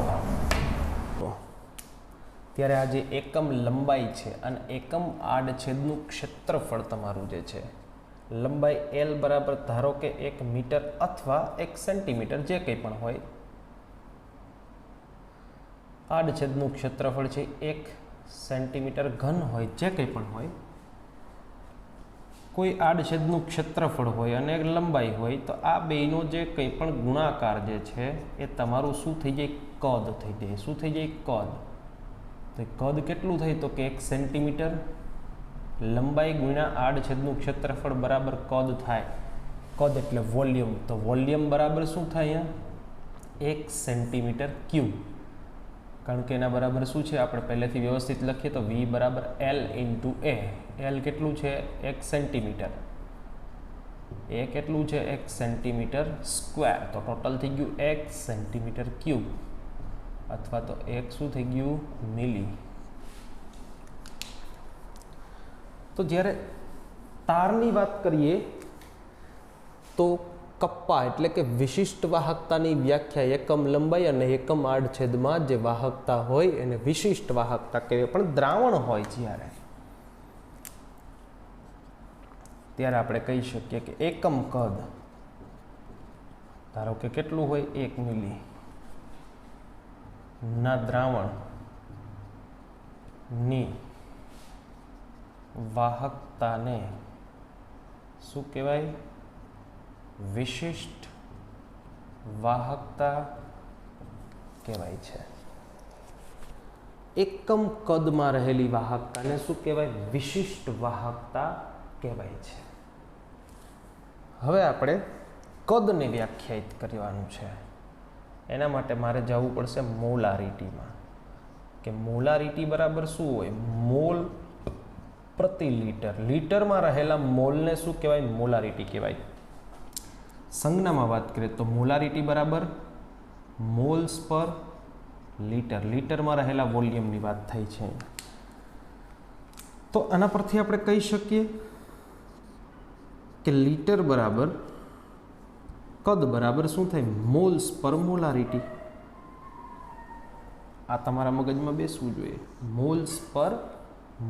ત્યારે આ જે એકમ લંબાઈ છે અને એકમ આડછેદનું ક્ષેત્રફળ તમારું જે છે, લંબાઈ L બરાબર ધારો કે 1 મીટર અથવા 1 સેન્ટીમીટર જે કંઈ પણ હોય, આડછેદનું ક્ષેત્રફળ છે 1 સેન્ટીમીટર ઘન હોય, જે કંઈ પણ હોય, કોઈ આડછેદનું ક્ષેત્રફળ હોય અને લંબાઈ હોય, તો આ બેનો જે કંઈ પણ ગુણાકાર જે છે એ તમારું શું થઈ જાય? કદ થઈ જાય. શું થઈ જાય? કદ. તો કદ કેટલું થાય તો કે 1 સેન્ટીમીટર લંબાઈ ગુણ્યા આડછેદનું ક્ષેત્રફળ બરાબર કદ થાય. કદ એટલે વોલ્યુમ. તો વોલ્યુમ બરાબર શું થાય? અહીંયા 1 સેન્ટીમીટર ક્યુબ. કારણ કે એના બરાબર શું છે આપણે પહેલેથી વ્યવસ્થિત લખીએ તો V બરાબર L ઇન્ટુ A. L કેટલું છે? 1 સેન્ટીમીટર. એ કેટલું છે? 1 સેન્ટીમીટર સ્ક્વેર. તો ટોટલ થઈ ગયું 1 સેન્ટીમીટર ક્યુબ, અથવા તો 1 શું થઈ ગયું? મિલી. તો જ્યારે તારની વાત કરીએ તો કપ્પા એટલે કે વિશિષ્ટ વાહકતાની વ્યાખ્યા એકમ લંબાઈ અને એકમ આડછેદમાં જે વાહકતા હોય એને વિશિષ્ટ વાહકતા કહેવાય. પણ દ્રાવણ હોય ત્યારે આપણે કહી શકીએ કે એકમ કદ, ધારો કે કેટલું હોય? 1 મિલી ના દ્રાવણની વાહકતાને શું કહેવાય? વિશિષ્ટ વાહકતા કહેવાય છે. એકમ કદમાં રહેલી વાહકતાને શું કહેવાય? વિશિષ્ટ વાહકતા કહેવાય છે. હવે આપણે કદને વ્યાખ્યાયિત કરવાનું છે. એના માટે મારે જવું પડશે મોલારિટીમાં, કે મોલારિટી બરાબર શું હોય? મોલ પ્રતિ લીટર. લીટરમાં રહેલા મોલને શું કહેવાય? મોલારિટી કહેવાય. સંજ્ઞામાં વાત કરીએ તો મોલારિટી બરાબર મોલ્સ પર લીટર. લીટરમાં રહેલા વોલ્યુમની વાત થઈ છે. તો આના પરથી આપણે કહી શકીએ કે લીટર બરાબર કદ બરાબર શું થાય? મોલ્સ પર મોલારિટી. આ તમારા મગજમાં બેસવું જોઈએ. મોલ્સ પર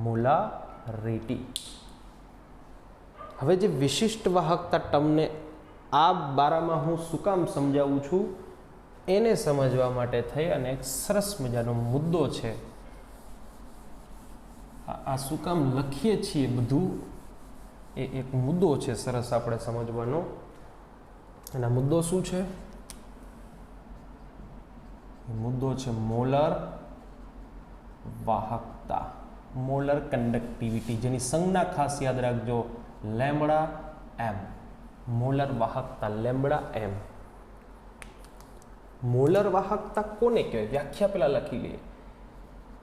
મોલારિટી. હવે જે વિશિષ્ટ વાહકતા ટર્મને આ બારામાં હું શું કામ સમજાવું છું એને સમજવા માટે થઈ અને એક સરસ મજાનો મુદ્દો છે. આ શું કામ લખીએ છીએ બધું એ એક મુદ્દો છે સરસ આપણે સમજવાનો. અને આ મુદ્દો શું છે? મુદ્દો છે મોલર વાહકતા, મોલર કંડક્ટિવિટી, જેની સંજ્ઞા ખાસ યાદ રાખજો, લેમ્બડા એમ. મોલર વાહકતા લેમ્બડા એમ. મોલર વાહકતા કોને કહેવાય? વ્યાખ્યા પહેલા લખી લઈએ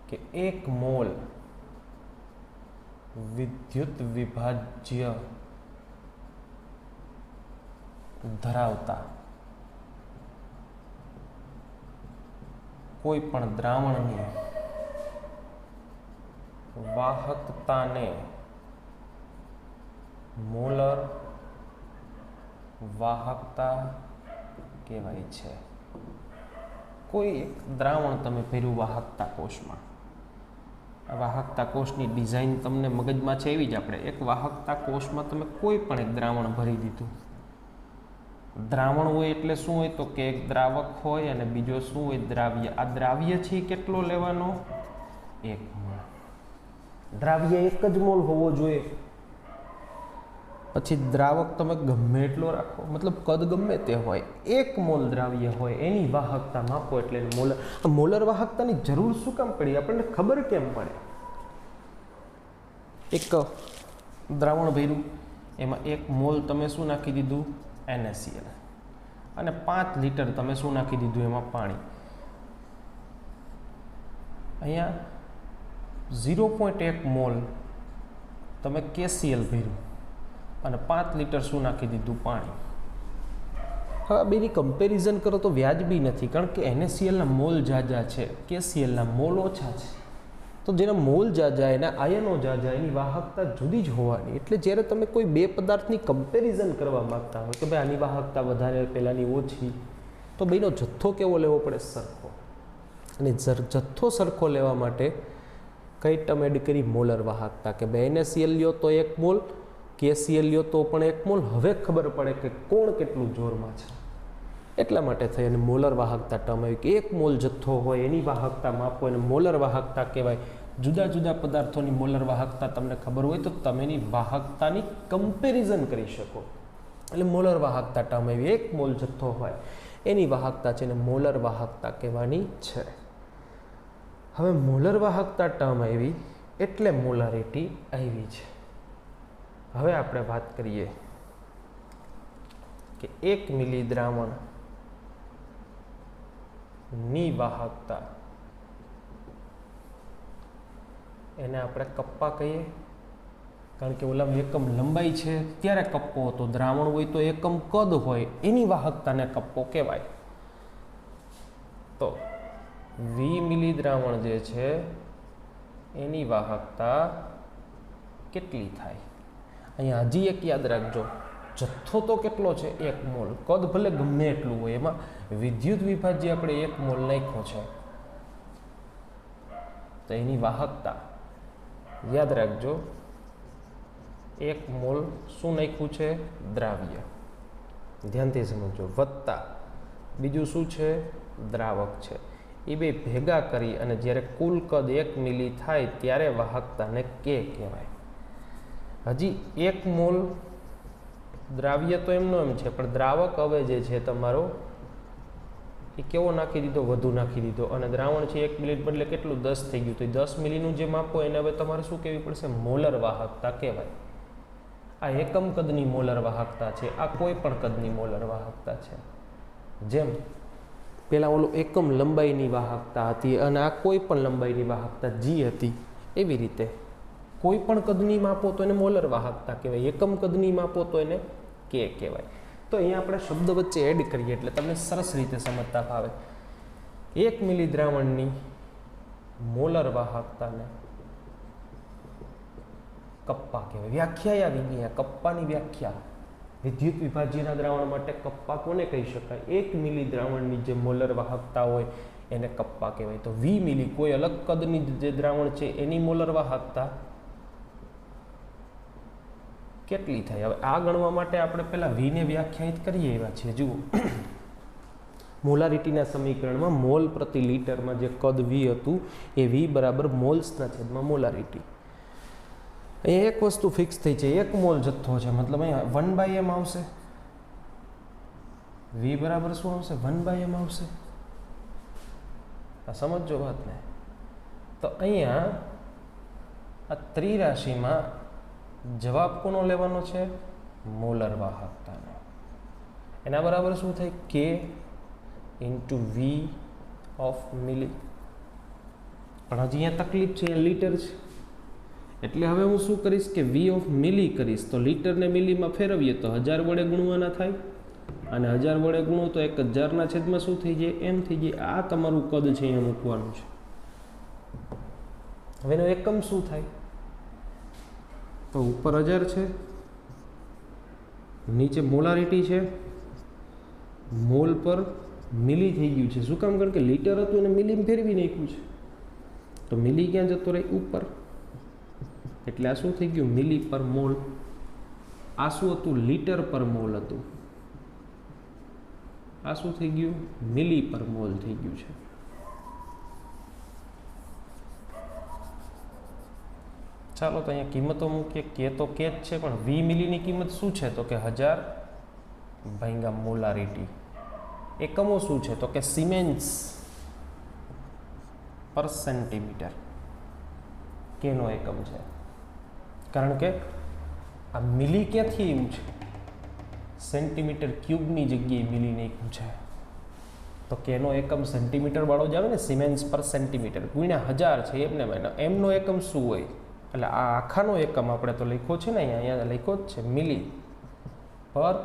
કે 1 મોલ વિદ્યુત વિભાજ્ય ધરાવતા કોઈ પણ દ્રાવણની વાહકતાને મોલર વાહકતા કહેવાય છે. કોઈ એક દ્રાવણ તમે ભર્યું વાહકતા કોષમાં. આ વાહકતા કોષની ડિઝાઇન તમને મગજમાં છે એવી જ આપણે એક વાહકતા કોષમાં તમે કોઈ પણ એક દ્રાવણ ભરી દીધું. દ્રાવણ હોય એટલે શું હોય? તો કે એક દ્રાવક હોય અને બીજો શું હોય? દ્રાવ્ય. આ દ્રાવ્ય છે કેટલો લેવાનો? 1 મોલ. દ્રાવ્ય 1 જ મોલ હોવો જોઈએ. પછી દ્રાવક તમે ગમે એટલો રાખો, મતલબ કદ ગમે તે હોય, 1 મોલ દ્રાવ્ય હોય એની વાહકતા માપો એટલે મોલર. મોલર વાહકતાની જરૂર શું કામ પડી? આપણને ખબર કેમ પડે? એક દ્રાવણ ભર્યું, એમાં 1 મોલ તમે શું નાખી દીધું? NaCl. અને 5 લીટર તમે શું નાખી દીધું? એમાં પાણી. અહીંયા 0.1 મોલ તમે KCl ભર્યું અને 5 લીટર શું નાખી દીધું? પાણી. હવે આ બેની કમ્પેરિઝન કરો તો વ્યાજબી નથી, કારણ કે NaClના મોલ જાજા છે, KClના મોલ ઓછા છે. તો જેના મોલ જાજા, એના આયનો જાજા, એની વાહકતા જુદી જ હોવાની. એટલે જ્યારે તમે કોઈ બે પદાર્થની કમ્પેરિઝન કરવા માગતા હોય કે ભાઈ આની વાહકતા વધારે, પહેલાંની ઓછી, તો બેનો જથ્થો કેવો લેવો પડે? સરખો. અને જથ્થો સરખો લેવા માટે કઈ ટર્મ એડ કરી? મોલર વાહકતા. કે ભાઈ NaCl લ્યો તો 1 મોલ, KCl લ્યો તો પણ 1 મોલ. હવે ખબર પડે કે કોણ કેટલું જોરમાં છે. એટલા માટે થઈ અને મોલર વાહકતા ટર્મ આવી કે 1 મોલ જથ્થો હોય એની વાહકતા માપો એને મોલર વાહકતા કહેવાય. જુદા જુદા પદાર્થોની મોલર વાહકતા તમને ખબર હોય તો તમે એની વાહકતાની કમ્પેરિઝન કરી શકો. એટલે મોલર વાહકતા ટર્મ આવી. 1 મોલ જથ્થો હોય એની વાહકતા છે એને મોલર વાહકતા કહેવાની છે. હવે મોલર વાહકતા ટર્મ આવી એટલે મોલારિટી આવી છે. હવે આપણે વાત કરીએ કે 1 મિલી દ્રાવણ ની વાહકતા, એને આપણે કપ્પા કહીએ. કારણ કે ઓલામાં એકમ લંબાઈ છે ત્યારે કપ્પો હતો, દ્રાવણ હોય તો એકમ કદ હોય એની વાહકતાને કપ્પો કહેવાય. તો 20 મિલી દ્રાવણ જે છે એની વાહકતા કેટલી થાય? અહીંયા હજી એક યાદ રાખજો, જથ્થો તો કેટલો છે? 1 મોલ. કદ ભલે ગમે એટલું હોય, એમાં વિદ્યુત વિભાજ્ય આપણે 1 મોલ નાખ્યો છે, તો એની વાહકતા યાદ રાખજો, 1 મોલ શું નાખ્યું છે? દ્રાવ્ય. ધ્યાનથી સમજો. વત્તા બીજું શું છે? દ્રાવક છે. એ બે ભેગા કરી અને જ્યારે કુલ કદ 1 મિલી થાય ત્યારે વાહકતાને કે કહેવાય. હજી 1 મોલ દ્રાવ્ય તો એમનો એમ છે, પણ દ્રાવક હવે જે છે તમારો એ કેવો નાખી દીધો? વધુ નાખી દીધો. અને દ્રાવણ છે 1 મિલી બદલે કેટલું? 10 થઈ ગયું. તો 10 મિલીનું જે માપો એને હવે તમારે શું કહેવી પડશે? મોલર વાહકતા કહેવાય. આ એકમ કદની મોલર વાહકતા છે, આ કોઈ પણ કદની મોલર વાહકતા છે. જેમ પેલા ઓલો એકમ લંબાઈની વાહકતા હતી અને આ કોઈ પણ લંબાઈની વાહકતા જી હતી, એવી રીતે કોઈ પણ કદની માપો તો એને મોલર વાહકતા કહેવાય, એકમ કદની માપો તો એને કે કહેવાય. તો અહીંયા આપણે શબ્દ વચ્ચે એડ કરીએ એટલે તમને સરસ રીતે સમજતા ફાવે. 1 મિલી દ્રાવણની મોલર વાહકતાને કપ્પા કહેવાય. વ્યાખ્યા આવી ગઈ, કપ્પાની વ્યાખ્યા. વિદ્યુત વિભાજ્યના દ્રાવણ માટે કપ્પા કોને કહી શકાય? 1 મિલી દ્રાવણની જે મોલર વાહકતા હોય એને કપ્પા કહેવાય. તો 20 મિલી કોઈ અલગ કદની જે દ્રાવણ છે એની મોલર વાહકતા કેટલી થાય? હવે આ ગણવા માટે આપણે પહેલા વીને વ્યાખ્યાયિત કરીએ એવા છે. જુઓ, મોલારિટીના સમીકરણમાં મોલ પ્રતિ લીટરમાં જે કદ વી હતું એ વી બરાબર મોલ્સના છેદમાં મોલારિટી. અહીંયા એક વસ્તુ ફિક્સ થઈ છે, 1 મોલ જથ્થો છે, મતલબ અહીંયા 1/m આવશે. વી બરાબર શું આવશે? 1/m આવશે. આ સમજો વાતને. તો અહીંયા આ ત્રિરાશિમાં જવાબ કોનો લેવાનો છે? મોલર વાહકતાનો. એના બરાબર શું થાય? K ઇન્ટુ વી ઓફ મિલી. પણ હજી અહીંયા તકલીફ છે, અહીંયા લીટર છે. એટલે હવે હું શું કરીશ કે વી ઓફ મિલી કરીશ, તો લીટરને મિલીમાં ફેરવીએ તો 1000 વડે ગુણવાના થાય, અને 1000 વડે ગુણો તો 1000ના છેદમાં શું થઈ જાય? એમ થઈ જાય. આ તમારું કદ છે, અહીંયા મૂકવાનું છે. હવે એનો એકમ શું થાય? તો ઉપર 1000 છે, નીચે મોલારિટી છે, મોલ પર મિલી થઈ ગયું છે. શું કામ? કારણ કે લીટર હતું એને મિલીમાં ફેરવી નાખ્યું છે. તો મિલી ક્યાં જતો રહે? ઉપર. એટલે આ શું થઈ ગયું? મિલી પર મોલ. આ શું હતું? લીટર પર મોલ હતું. આ શું થઈ ગયું? મિલી પર મોલ થઈ ગયું છે. ચાલો તો અહીંયા કિંમતો મૂકીએ. કે તો કે જ છે, પણ 20 મિલીની કિંમત શું છે? તો કે 1000 ભાગ્યા મોલારિટી. એકમો શું છે? તો કે સિમેન્સ પર સેન્ટીમીટર. કેનો એકમ છે? કારણ કે આ મિલી ક્યાંથી એવું છે? સેન્ટીમીટર ક્યુબની જગ્યાએ મિલી નાખ્યું છે. તો કેનો એકમ સેન્ટીમીટર વાળો જ આવે ને, સિમેન્સ પર સેન્ટીમીટર ગુણ્યા 1000 છે એમને. એમનો એકમ શું હોય? એટલે આ આખાનો એકમ આપણે તો લખ્યો છે ને, અહીંયા લખ્યો જ છે મિલી પર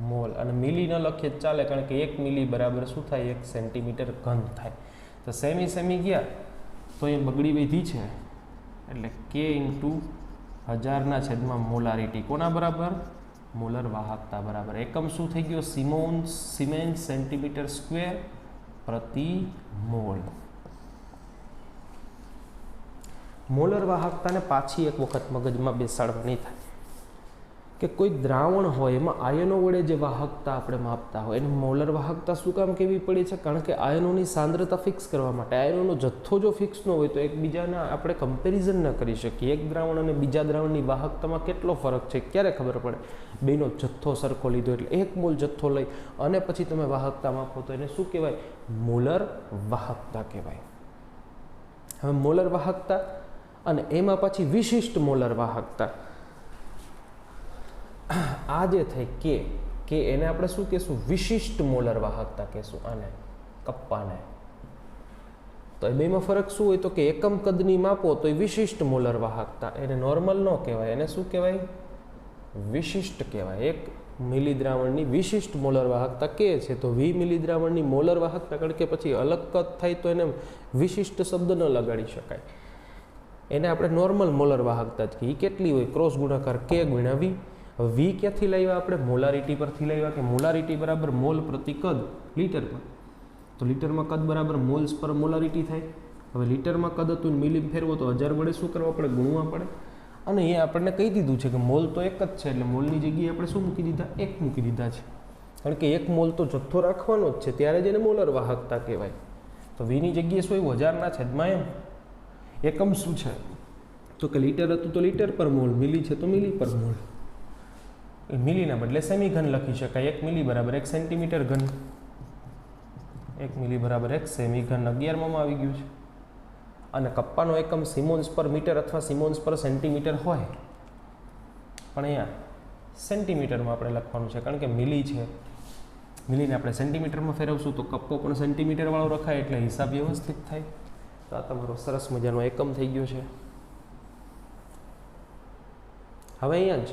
મોલ. અને મિલી ન લખીએ જ ચાલે, કારણ કે 1 મિલી બરાબર શું થાય? 1 સેન્ટીમીટર ઘન થાય. તો સેમી ગયા તો એ બગડી વધી છે, એટલે કે ઇન્ટુ 1000ના છેદમાં મોલારિટી. કોના બરાબર? મોલર વાહકતા બરાબર. એકમ શું થઈ ગયો? સિમેન્સ સેન્ટીમીટર સ્ક્વેર પ્રતિ મોલ. મોલર વાહકતાને પાછી એક વખત મગજમાં બેસાડવાની થાય કે કોઈ દ્રાવણ હોય એમાં આયનો વડે જે વાહકતા આપણે માપતા હોય એને મોલર વાહકતા શું કામ કહેવી પડી છે? કારણ કે આયનોની સાંદ્રતા ફિક્સ કરવા માટે. આયનોનો જથ્થો જો ફિક્સ ન હોય તો એકબીજાના આપણે કમ્પેરિઝન ન કરી શકીએ. એક દ્રાવણ અને બીજા દ્રાવણની વાહકતામાં કેટલો ફરક છે ક્યારે ખબર પડે? બેનો જથ્થો સરખો લીધો એટલે 1 મોલ જથ્થો લઈ અને પછી તમે વાહકતા માપો તો એને શું કહેવાય? મોલર વાહકતા કહેવાય. હવે મોલર વાહકતા અને એમાં પછી વિશિષ્ટ મોલર વાહકતા. આ જે થઈ કે એને આપણે શું કહેશું? વિશિષ્ટ મોલર વાહકતા કહેશું આને, કપ્પાને. તો એ બેમાં ફરક શું હોય તો કે એકમ કદની માપો તો એ વિશિષ્ટ મોલર વાહકતા, એને નોર્મલ ન કહેવાય, એને શું કહેવાય? વિશિષ્ટ કહેવાય. 1 મિલી દ્રાવણની વિશિષ્ટ મોલર વાહકતા કે છે, તો 20 મિલી દ્રાવણની મોલર વાહકતા, કારણ કે પછી અલગ કદ થાય તો એને વિશિષ્ટ શબ્દ ન લગાડી શકાય, એને આપણે નોર્મલ મોલર વાહકતા જ કહીએ. કેટલી હોય? ક્રોસ ગુણાકાર K ગુણ્યા V. હવે V ક્યાંથી લાવ્યા આપણે? મોલારિટી પરથી લાવ્યા, કે મોલારિટી બરાબર મોલ પ્રતિ કદ લીટરમાં. તો લીટરમાં કદ બરાબર મોલ્સ પર મોલારિટી થાય. હવે લીટરમાં કદ હતું, મિલી ફેરવો તો 1000 વડે શું કરવા પડે? ગુણવા પડે. અને એ આપણને કહી દીધું છે કે મોલ તો એક જ છે, એટલે મોલની જગ્યાએ આપણે શું મૂકી દીધા? 1 મૂકી દીધા છે, કારણ કે 1 મોલ તો જથ્થો રાખવાનો જ છે, ત્યારે જ એને મોલર વાહકતા કહેવાય. તો વીની જગ્યાએ શું આવ્યું? 1000 ના છેદમાં એમ. એકમ શું છે તો કે લીટર હતું તો લીટર પર મોલ, મિલી છે તો મિલી પર મોલ. એ મિલીના બદલે સેમી ઘન લખી શકાય. 1 મિલી બરાબર 1 સેન્ટીમીટર ઘન, 1 મિલી બરાબર 1 સેમી ઘન. 11માં આવી ગયું છે. અને કપ્પાનો એકમ સિમોન્સ પર મીટર અથવા સિમોન્સ પર સેન્ટીમીટર હોય, પણ અહીંયા સેન્ટીમીટરમાં આપણે લખવાનું છે, કારણ કે મિલી છે. મિલીને આપણે સેન્ટીમીટરમાં ફેરવશું તો કપ્પો પણ સેન્ટીમીટરવાળો રખાય, એટલે હિસાબ વ્યવસ્થિત થાય. તો આ તમારો સરસ મજાનો એકમ થઈ ગયો છે. હવે અહીંયા જ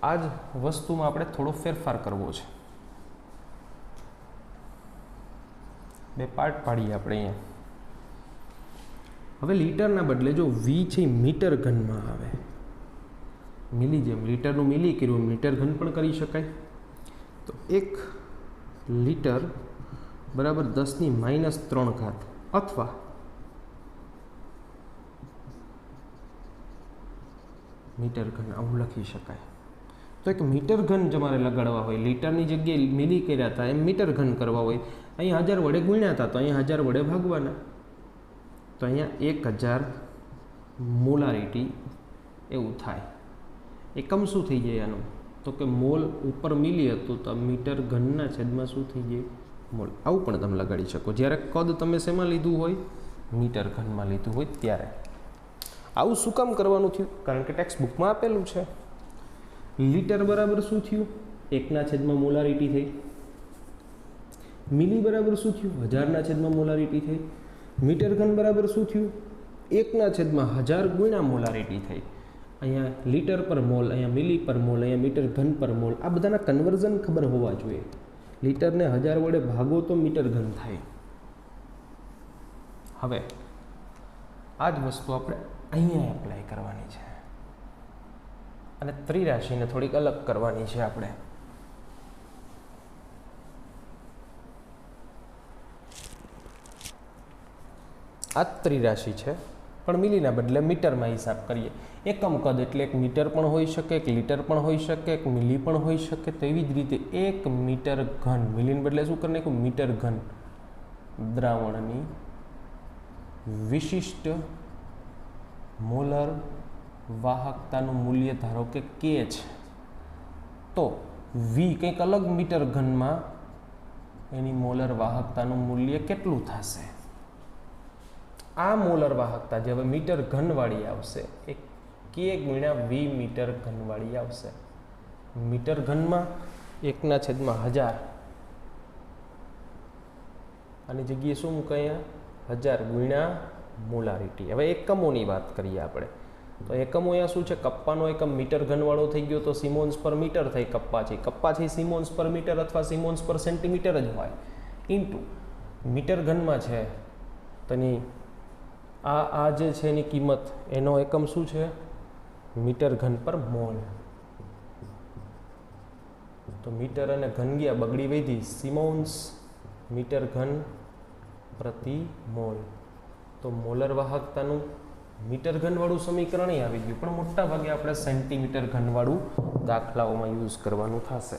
આ જ વસ્તુમાં આપણે થોડો ફેરફાર કરવો છે. 2 પાર્ટ પાડીએ આપણે અહીંયા. હવે લીટરના બદલે જો V છે મીટર ઘનમાં આવે, મિલી જેમ લીટરનું મિલી કર્યું, મીટર ઘન પણ કરી શકાય. તો 1 લીટર બરાબર 10⁻³ અથવા મીટર ઘન, આવું લખી શકાય. તો એક મીટર ઘન તમારે લગાડવા હોય, લીટરની જગ્યાએ મિલી કર્યા હતા એમ મીટર ઘન કરવા હોય, અહીંયા 1000 વડે ગુણ્યા હતા તો અહીંયા 1000 વડે ભાગવાના. તો અહીંયા 1000 મોલારિટી એવું થાય. એકમ શું થઈ જાય આનું? તો કે મોલ ઉપર મિલી હતું તો મીટર ઘનના છેદમાં શું થઈ જાય? મોલ. આવું પણ તમે લગાડી શકો જ્યારે કદ તમે શેમાં લીધું હોય? મીટર ઘનમાં લીધું હોય ત્યારે. આવું શું કામ કરવાનું થયું? કારણ કે ટેક્સ્ટ બુકમાં આપેલું છે. લીટર બરાબર શું થયું? 1/1000 મોલારિટી થઈ. મિલી બરાબર શું થયું? 1000/1000 મોલારિટી થઈ. મીટર ઘન બરાબર શું થયું? 1/1000 ગુણ્યા મોલારિટી થઈ. અહીંયા લીટર પર મોલ, અહીંયા મિલી પર મોલ, અહીંયા મીટર ઘન પર મોલ. આ બધાના કન્વર્ઝન ખબર હોવા જોઈએ. લીટરને 1000 વડે ભાગો તો મીટર ઘન થાય. હવે આ જ વસ્તુ આપણે અહીંયા એપ્લાય કરવાની છે, અને ત્રિરાશિને થોડીક અલગ કરવાની છે આપણે. આ ત્રિરાશિ છે, પણ મિલીના બદલે મીટરમાં હિસાબ કરીએ. એકમ કદ એટલે 1 મીટર પણ હોઈ શકે, 1 લીટર પણ હોઈ શકે, 1 મિલી પણ હોઈ શકે. તો એવી જ રીતે 1 મીટર ઘન, મિલીને બદલે શું કરી નાખ્યું? મીટર ઘન દ્રાવણની વિશિષ્ટ મોલર વાહકતાનું મૂલ્ય ધારો કે K છે, તો V કંઈક અલગ મીટર ઘનમાં એની મોલર વાહકતાનું મૂલ્ય કેટલું થશે? આ મોલર વાહકતા જે હવે મીટર ઘનવાળી આવશે એ K ગુણ્યા V મીટર ઘનવાળી આવશે. મીટર ઘનમાં 1/1000, આની જગ્યાએ શું મૂકાય? 1000 ગુણ્યા મોલારિટી. હવે એકમોની વાત કરીએ આપણે, તો એકમો અહીંયા શું છે? કપ્પાનો એકમ મીટર ઘનવાળો થઈ ગયો તો સિમોન્સ પર મીટર થઈ. કપ્પા છે સિમોન્સ પર મીટર અથવા સિમોન્સ પર સેન્ટીમીટર જ હોય, ઇન્ટુ મીટર ઘનમાં છે તો એની આ જે છે એની કિંમત, એનો એકમ શું છે? મીટર ઘન પર મોલ. તો મીટર અને ઘન ગયા, બગડી વધી, સિમોન્સ મીટર ઘન પ્રતિ મોલ. તો મોલર વાહકતાનું મીટર ઘનવાળું સમીકરણ આવી ગયું, પણ મોટા ભાગે આપણે સેન્ટીમીટર ઘનવાળું દાખલાઓમાં યુઝ કરવાનું થશે.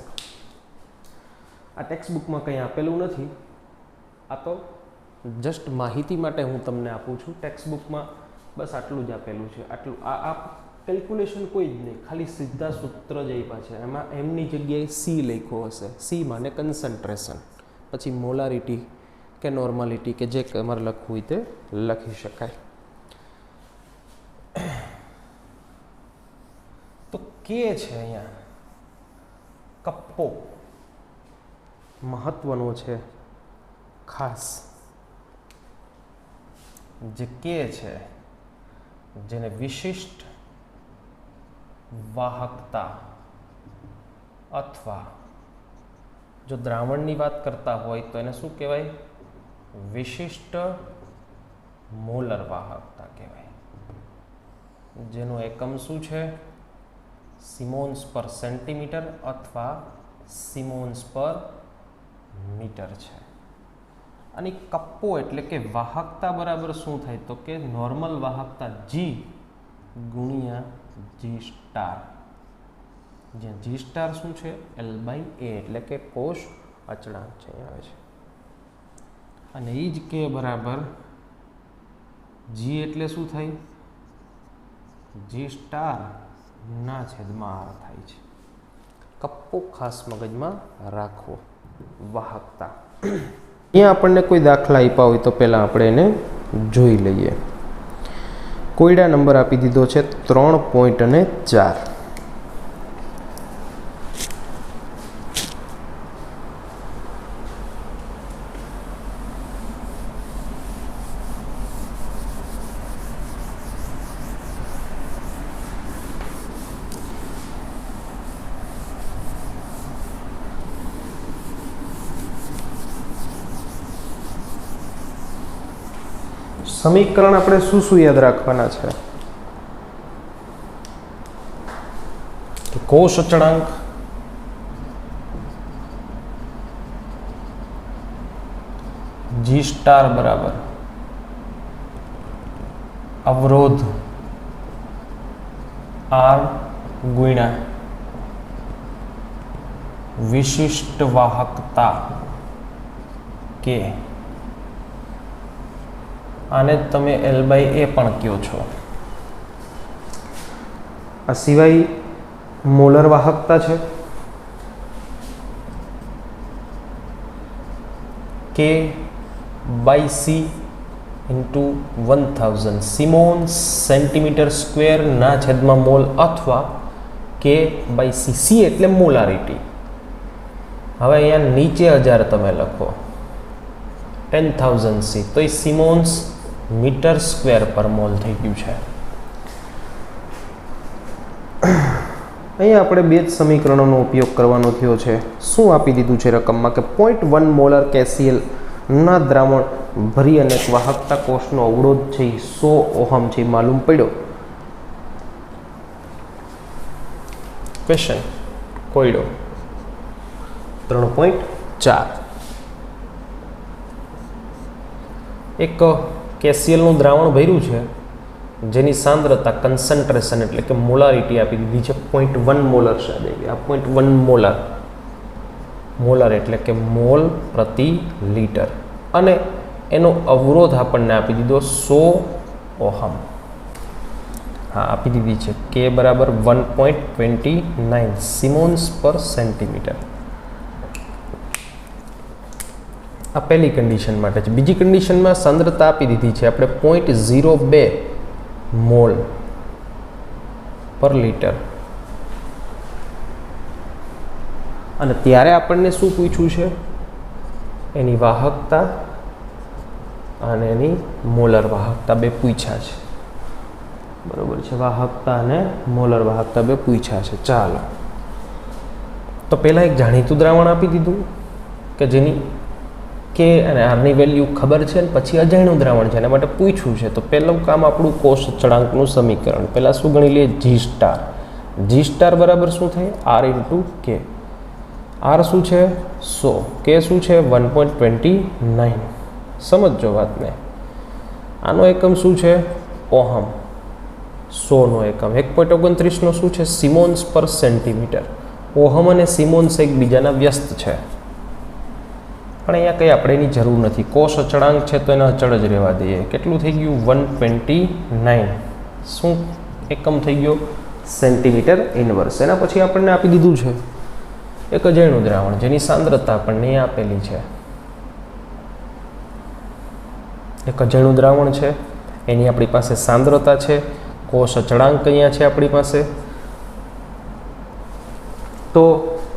આ ટેક્સ્ટ બુકમાં કંઈ આપેલું નથી, આ તો જસ્ટ માહિતી માટે હું તમને આપું છું. ટેક્સ્ટ બુકમાં બસ આટલું જ આપેલું છે, આટલું. આ કેલ્ક્યુલેશન કોઈ જ નહીં, ખાલી સીધા સૂત્ર જ આપ્યા છે. એમાં એમની જગ્યાએ સી લખ્યો હશે. સી માને કન્સન્ટ્રેશન, પછી મોલારિટી કે નોર્માલિટી કે જે તમારે લખવું હોય તે લખી શકાય. તો કે છે અહીંયા કપ્પો મહત્વનો છે ખાસ. જે કે છે જેને વિશિષ્ટ વાહકતા અથવા જો દ્રાવણની વાત કરતા હોય તો એને શું કહેવાય? વિશિષ્ટ મોલર વાહકતા કહેવાય, જેનો એકમ શું છે? સિમોન્સ પર સેન્ટીમીટર અથવા સિમોન્સ પર મીટર છે. અને કપ્પો એટલે કે વાહકતા બરાબર શું થાય? તો કે નોર્મલ વાહકતા G ગુણ્યા G સ્ટાર, જ્યાં G સ્ટાર શું છે? L/A એટલે કે કોષ અચળાંક છે, અહીં આવે છે. અને એ જ કે બરાબર G એટલે શું થાય? G સ્ટાર ના છેદમાં R થાય છે. કપ્પો ખાસ મગજમાં રાખવો. વાહકતા અહીંયા આપણને કોઈ દાખલા આપ્યા હોય તો પહેલાં આપણે એને જોઈ લઈએ. કોયડા નંબર આપી દીધો છે 3.4. સમીકરણ આપણે શું શું યાદ રાખવાના છે? કે કોષ અચળાંક G સ્ટાર બરાબર અવરોધ R ગુણ્યા વિશિષ્ટ વાહકતા કે, આને તમે L/A પણ કહો છો. આ સિવાય મોલર વાહકતા છે K/C into 1000 Symons centimetre square ના છેદમાં મોલ અથવા K/C. C એટલે મોલારિટી. હવે અહીંયા નીચે 1000 તમે લખો 10,000 C તો એ સિમોન્સ મીટર સ્ક્વેર પર મોલ થઈ ગયું છે. અહીંયા આપણે બે જ સમીકરણોનો ઉપયોગ કરવાનો થયો છે. શું આપી દીધું છે રકમમાં? કે 0.1 મોલર KCl ના દ્રાવણ ભરી અને વાહકતા કોષનો અવરોધ છે 100 ઓહમ છે, માલુમ પડ્યો. ક્વેશ્ચન કોયડો 3.4. એક કેસીએલનું દ્રાવણ ભર્યું છે જેની સાંદ્રતા કન્સન્ટ્રેશન એટલે કે મોલારિટી આપી દીધી છે 0.1 મોલર છે. આ 0.1 મોલર એટલે કે મોલ પ્રતિ લીટર, અને એનો અવરોધ આપણને આપી દીધો 100 ઓહમ. હા, આપી દીધી છે કે બરાબર 1.29 સિમોન્સ પર સેન્ટીમીટર. આ પહેલી કન્ડિશન માટે છે. બીજી કન્ડિશનમાં સાંદ્રતા આપી દીધી છે આપણે 0.02 મોલ પર લીટર, અને ત્યારે આપણને શું પૂછ્યું છે? એની વાહકતા અને એની મોલર વાહકતા બે પૂછ્યા છે. બરોબર છે, વાહકતા અને મોલર વાહકતા બે પૂછ્યા છે. ચાલો તો પહેલાં એક જાણીતું દ્રાવણ આપી દીધું કે જેની કે અને આરની વેલ્યુ ખબર છે, ને પછી અજાણ્યું દ્રાવણ છે એના માટે પૂછ્યું છે. તો પહેલું કામ આપણું કોષ અચળાંકનું સમીકરણ. પહેલાં શું ગણી લઈએ? જી સ્ટાર. જી સ્ટાર બરાબર શું થાય? આર ઇન્ટુ કે. આર શું છે? 100. કે શું છે? 1.29. સમજો વાતને. આનો એકમ શું છે? ઓહમ. 100નો એકમ. 1.29નો શું છે? સિમોન્સ પર સેન્ટીમીટર. ઓહમ અને સિમોન્સ એકબીજાના વ્યસ્ત છે, પણ અહીંયા કંઈ આપણે એની જરૂર નથી. કોષ અચળાંક છે તો એને અચળ જ રહેવા દઈએ. કેટલું થઈ ગયું? 129. શું એકમ થઈ ગયો? Centimetre inverse. એના પછી આપણને આપી દીધું છે એક અજાણ્યું દ્રાવણ જેની સાંદ્રતા આપણને અહીંયા આપેલી છે. એક અજાણ્યું દ્રાવણ છે, એની આપણી પાસે સાંદ્રતા છે, કોષ અચળાંક અહીંયા છે આપણી પાસે. તો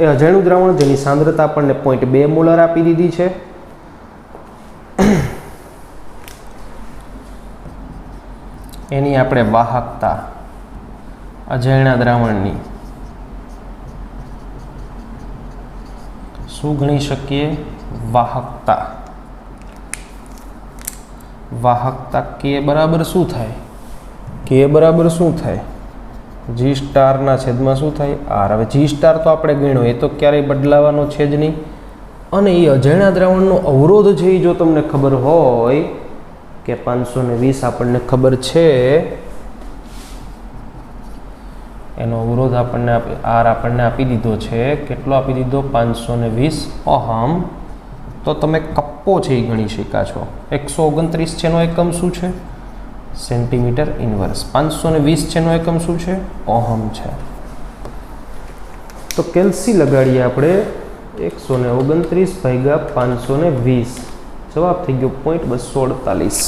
એ અજાણ્યું દ્રાવણ જેની સાંદ્રતા આપણને 0.2 મોલર આપી દીધી છે, એની આપણે વાહકતા અજાણ્યા દ્રાવણની શું ગણી શકીએ? વાહકતા. વાહકતા કે બરાબર શું થાય? કે બરાબર શું થાય? જી સ્ટારના છેદમાં શું થાય? આર. હવે જી સ્ટાર તો આપણે ગણ્યો, એ તો ક્યારેય બદલાવાનો છે જ નહીં. અને એ અજાણ્યા દ્રાવણનો અવરોધ છે એ જો તમને ખબર હોય કે 520 આપણને ખબર છે, એનો અવરોધ આપણને આર આપણને આપી દીધો છે. કેટલો આપી દીધો? 520 ઓહમ. તો તમે કપ્પો છે એ ગણી શકા છો. 129 છે એનો એકમ શું છે? Centimetre inverse. 520 છે એનો એકમ શું છે? ઓહમ છે. તો કેલ્સી લગાડીએ આપણે. 129 ભાગ્યા 520, જવાબ થઈ ગયો 0.248.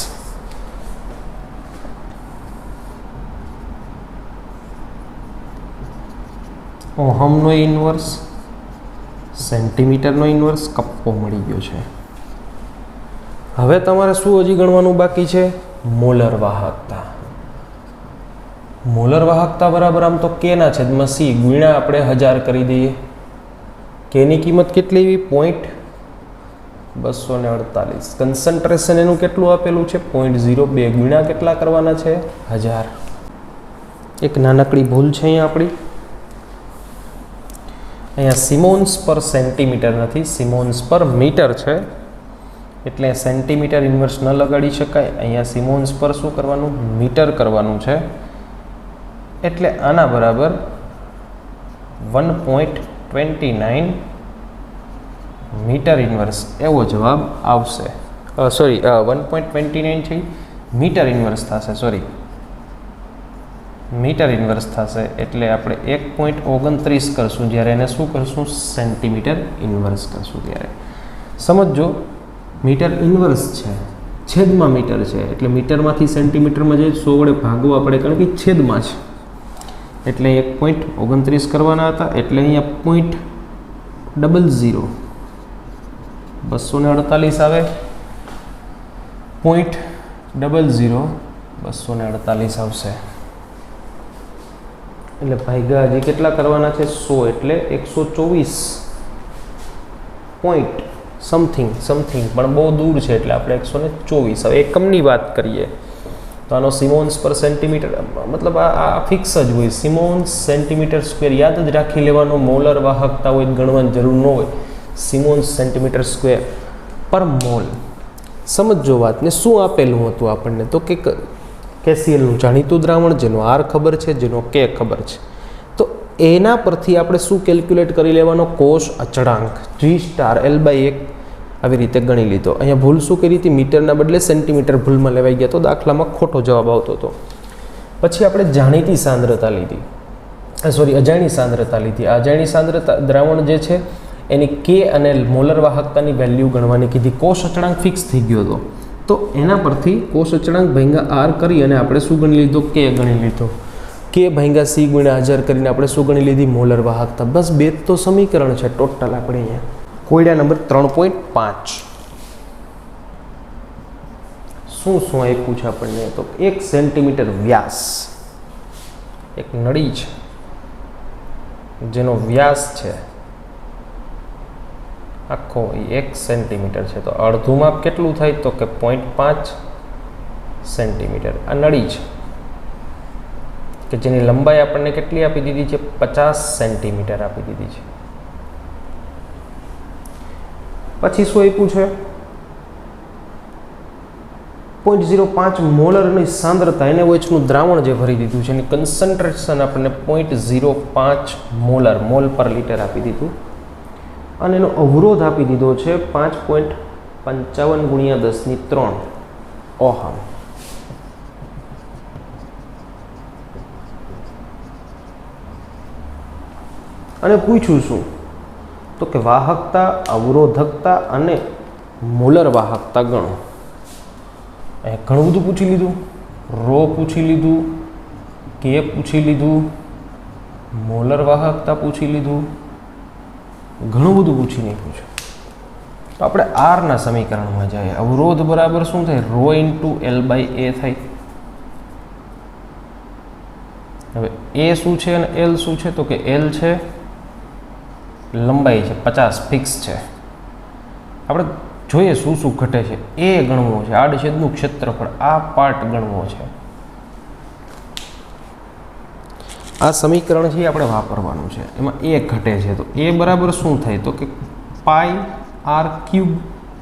ઓહમનો ઇન્વર્સ, સેન્ટીમીટરનો ઇન્વર્સ, કપ્પો મળી ગયો છે. હવે તમારે શું હજી ગણવાનું બાકી છે? મોલર વાહકતા. મોલર વાહકતા બરાબર આમ તો કેના છેદમાં સી ગુણ્યા આપણે 1000 કરી દઈએ. કેની કિંમત કેટલી એવી? 0.248. કન્સન્ટ્રેશન એનું કેટલું આપેલું છે? 0.02. ગુણ્યા કેટલા કરવાના છે? 1000. એક નાનકડી ભૂલ છે અહીંયા આપણી. અહીંયા સિમોન્સ પર સેન્ટીમીટર નથી, સિમોન્સ પર મીટર છે, એટલે સેન્ટીમીટર ઇન્વર્સ ન લગાડી શકાય. અહીંયા સિમોન્સ પર શું કરવાનું? મીટર કરવાનું છે. એટલે આના બરાબર 1.29 મીટર ઇન્વર્સ એવો જવાબ આવશે. સોરી, 1.29 છે મીટર ઇન્વર્સ થશે. સોરી, મીટર ઇન્વર્સ થશે. એટલે આપણે 1.29 કરશું જ્યારે એને શું કરશું? સેન્ટીમીટર ઇન્વર્સ કરશું ત્યારે. સમજો, મીટર ઇન્વર્સ છે, છેદમાં મીટર છે, એટલે મીટરમાંથી સેન્ટીમીટરમાં જે 100 વડે ભાગવું આપણે, કારણ કે છેદમાં છે, એટલે 1.29 કરવાના હતા. એટલે અહીંયા 0.00 248 આવે. 0.00 248 આવશે. એટલે ભાગ્યા હજી કેટલા કરવાના છે? 100. એટલે 124 પોઈન્ટ સમથિંગ પણ બહુ દૂર છે, એટલે આપણે 124. હવે એકમની વાત કરીએ તો આનો સિમોન્સ પર સેન્ટીમીટર, મતલબ આ ફિક્સ જ હોય. સિમોન્સ સેન્ટીમીટર સ્ક્વેર યાદ જ રાખી લેવાનો. મોલર વાહકતા હોય ગણવાની જરૂર ન હોય. સિમોન્સ સેન્ટીમીટર સ્ક્વેર પર મોલ. સમજો વાતને. શું આપેલું હતું આપણને? તો કે કેસીએલનું જાણીતું દ્રાવણ, જેનો આર ખબર છે, જેનો કે ખબર છે. તો એના પરથી આપણે શું કેલ્ક્યુલેટ કરી લેવાનો? કોષ અચળાંક જી સ્ટાર L/1 આવી રીતે ગણી લીધો. અહીંયા ભૂલ શું કરી હતી? મીટરના બદલે સેન્ટીમીટર ભૂલમાં લેવાઈ ગયા, તો દાખલામાં ખોટો જવાબ આવતો હતો. પછી આપણે જાણીતી સાંદ્રતા લીધી, સોરી અજાણી સાંદ્રતા લીધી. આ અજાણી સાંદ્રતા દ્રાવણ જે છે એની કે અને મોલર વાહકતાની વેલ્યુ ગણવાની કીધી. કોષ અચળાંક ફિક્સ થઈ ગયો હતો, તો એના પરથી કોષ અચળાંક ભાગ્યા આર કરી અને આપણે શું ગણી લીધો? કે ગણી લીધો. કે ભાગ્યા સી ગુણ્યા 1000 કરીને આપણે શું ગણી લીધી? મોલર વાહકતા. બસ બે તો સમીકરણ છે ટોટલ આપણે અહીંયા. કોયડા નંબર 3.5. શું આપ્યું છે આપણને? તો 1 સેન્ટીમીટર વ્યાસ એક નળી છે, જેનો વ્યાસ છે આખો 1 સેન્ટીમીટર છે. તો અડધું માપ કેટલું થાય? તો કે 0.5 સેન્ટીમીટર. આ નળી છે કે જેની લંબાઈ આપણને કેટલી આપી દીધી છે? 50 સેન્ટીમીટર આપી દીધી છે. પછી શું આપ્યું છે? 0.05 મોલરની સાંદ્રતા, એને OH દ્રાવણ જે ભરી દીધું છે એની કન્સન્ટ્રેશન આપણને 0.05 મોલ પર લીટર આપી દીધું. અને એનો અવરોધ આપી દીધો છે 5.55 ગુણ્યા 10⁻³ ઓહમ. અને પૂછ્યું શું? તો કે વાહકતા, અવરોધકતા અને મોલર વાહકતા ગણો. ઘણું બધું પૂછી લીધું. રો પૂછી લીધું, કે પૂછી લીધું, મોલર વાહકતા પૂછી લીધું, ઘણું બધું પૂછી નહીં પૂછ્યું. તો આપણે આરના સમીકરણમાં જઈએ. અવરોધ બરાબર શું થાય? રો ઇન્ટુ L/A થાય. હવે એ શું છે અને એલ શું છે? તો કે એલ છે લંબાઈ છે 50 ફિક્સ છે. આપણે જોઈએ શું શું ઘટે છે. એ ગણવો છે, આડછેદનું ક્ષેત્રફળ, આ પાર્ટ ગણવો છે. આ સમીકરણ છે આપણે વાપરવાનું છે. એમાં એ ઘટે છે તો એ બરાબર શું થાય? તો કે પાઈ આર ક્યુબ.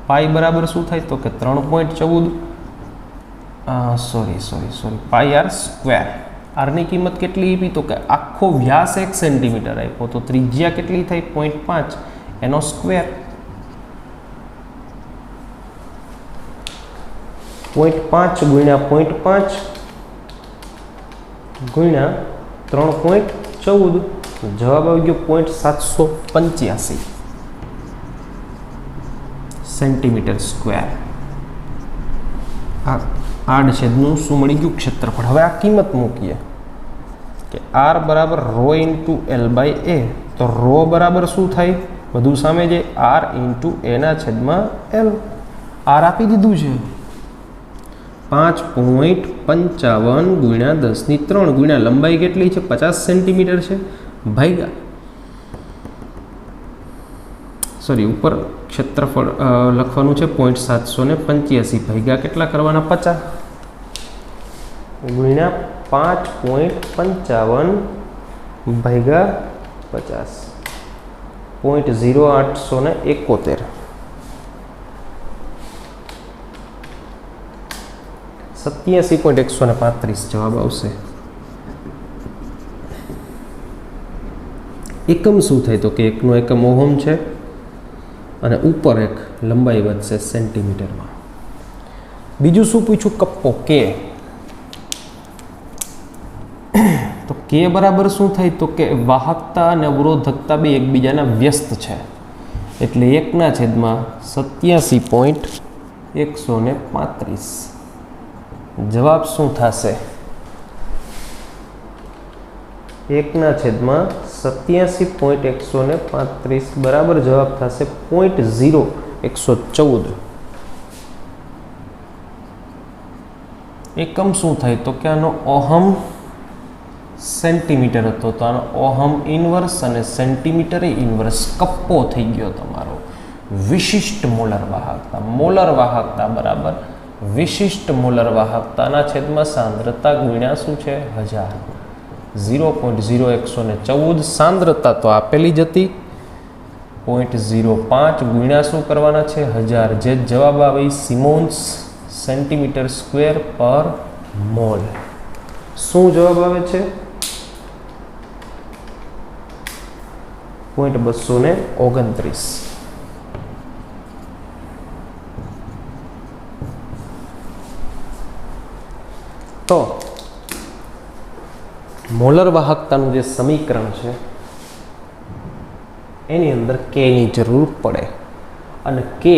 પાઈ બરાબર શું થાય? તો કે 3.14 પાઈ આર સ્ક્વેર. આરની કિંમત કેટલી આપી? તો કે આખો વ્યાસ 1 સેન્ટીમીટર આપ્યો તો ત્રિજ્યા કેટલી થઈ? 0.5 એનો સ્ક્વેર. 0.5 ગુણ્યા 0.5 ગુણ્યા 3.14. જવાબ આવી ગયો 0.785 સેન્ટીમીટર સ્ક્વેર. આ આડછેદનું શું મળી ગયું? ક્ષેત્રફળ. હવે આ કિંમત મૂકીએ કે આર બરાબર રો ઇન્ટુ એલ બાય એ. તો રો બરાબર શું થાય? બધું સામે જાય, આર ઇન્ટુ એના છેદમાં એલ. આર આપી દીધું છે 5.55 ગુણ્યા 10⁻³ ગુણ્યા લંબાઈ કેટલી છે? 50 સેન્ટીમીટર છે. ભાગ્યા ઉપર ક્ષેત્રફળ લખવાનું છે 0.785 ભાગ્યા કેટલા કરવાના? 50 ગુણ્યા 5.55 ભાગ્યા 50 0.0871 87.135 જવાબ આવશે. એકમ શું થાય? તો કે એકનો એકમ ઓહમ છે અને ઉપર એક લંબાઈ વધશે સેન્ટીમીટરમાં. બીજું શું પૂછ્યું? કપ્પો કે. તો કે બરાબર શું થાય? તો કે વાહકતા અને અવરોધકતા બે એકબીજાના વ્યસ્ત છે એટલે 1/87.135. જવાબ શું થશે? 1/87.135 બરાબર જવાબ થશે 0.0114. એકમ શું થાય? તો કે આનો ઓહમ સેન્ટીમીટર હતો તો આનો ઓહમ ઇન્વર્સ અને સેન્ટીમીટર ઇન્વર્સ. કપ્પો થઈ ગયો તમારો. વિશિષ્ટ મોલર વાહકતા. મોલર વાહકતા બરાબર વિશિષ્ટ મોલર વાહકતાના છેદમાં સાંદ્રતા ગુણ્યા શું છે? 1000. 0.0114. સાંદ્રતા તો આપેલી જ હતી 0.05 ગુણ્યા શું કરવાના છે? 1000. જે જવાબ આવે સિમોન્સ સેન્ટીમીટર સ્ક્વેર પર મોલ. શું જવાબ આવે છે? 0.229. તો મોલર વાહકતાનું જે સમીકરણ છે એની અંદર કે ની જરૂર પડે અને કે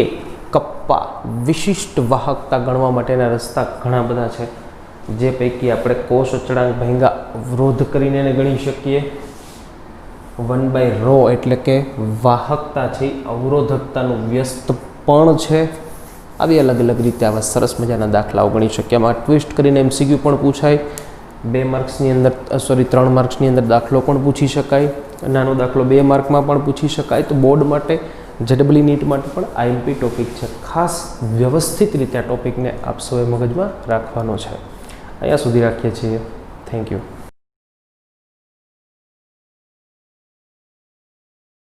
કપ્પા વિશિષ્ટ વાહકતા ગણવા માટેના રસ્તા ઘણા બધા છે. જે પૈકી આપણે કોષ અચળાંક ભાંગા અવરોધ કરીને એને ગણી શકીએ. 1/ρ એટલે કે વાહકતા છે અવરોધકતાનું વ્યસ્ત પણ છે. આવી અલગ અલગ રીતે આવા સરસ મજાના દાખલાઓ ગણી શકીએ. આમાં ટ્વિસ્ટ કરીને MCQ પણ પૂછાય. 2 માર્ક્સની અંદર 3 માર્ક્સની અંદર દાખલો પણ પૂછી શકાય. નાનો દાખલો 2 માર્કમાં પણ પૂછી શકાય. તો બોર્ડ માટે JEE નીટ માટે પણ IMP ટોપિક છે. ખાસ વ્યવસ્થિત રીતે આ ટોપિકને આપ સૌએ મગજમાં રાખવાનો છે. અહીંયા સુધી રાખીએ છીએ. Thank you.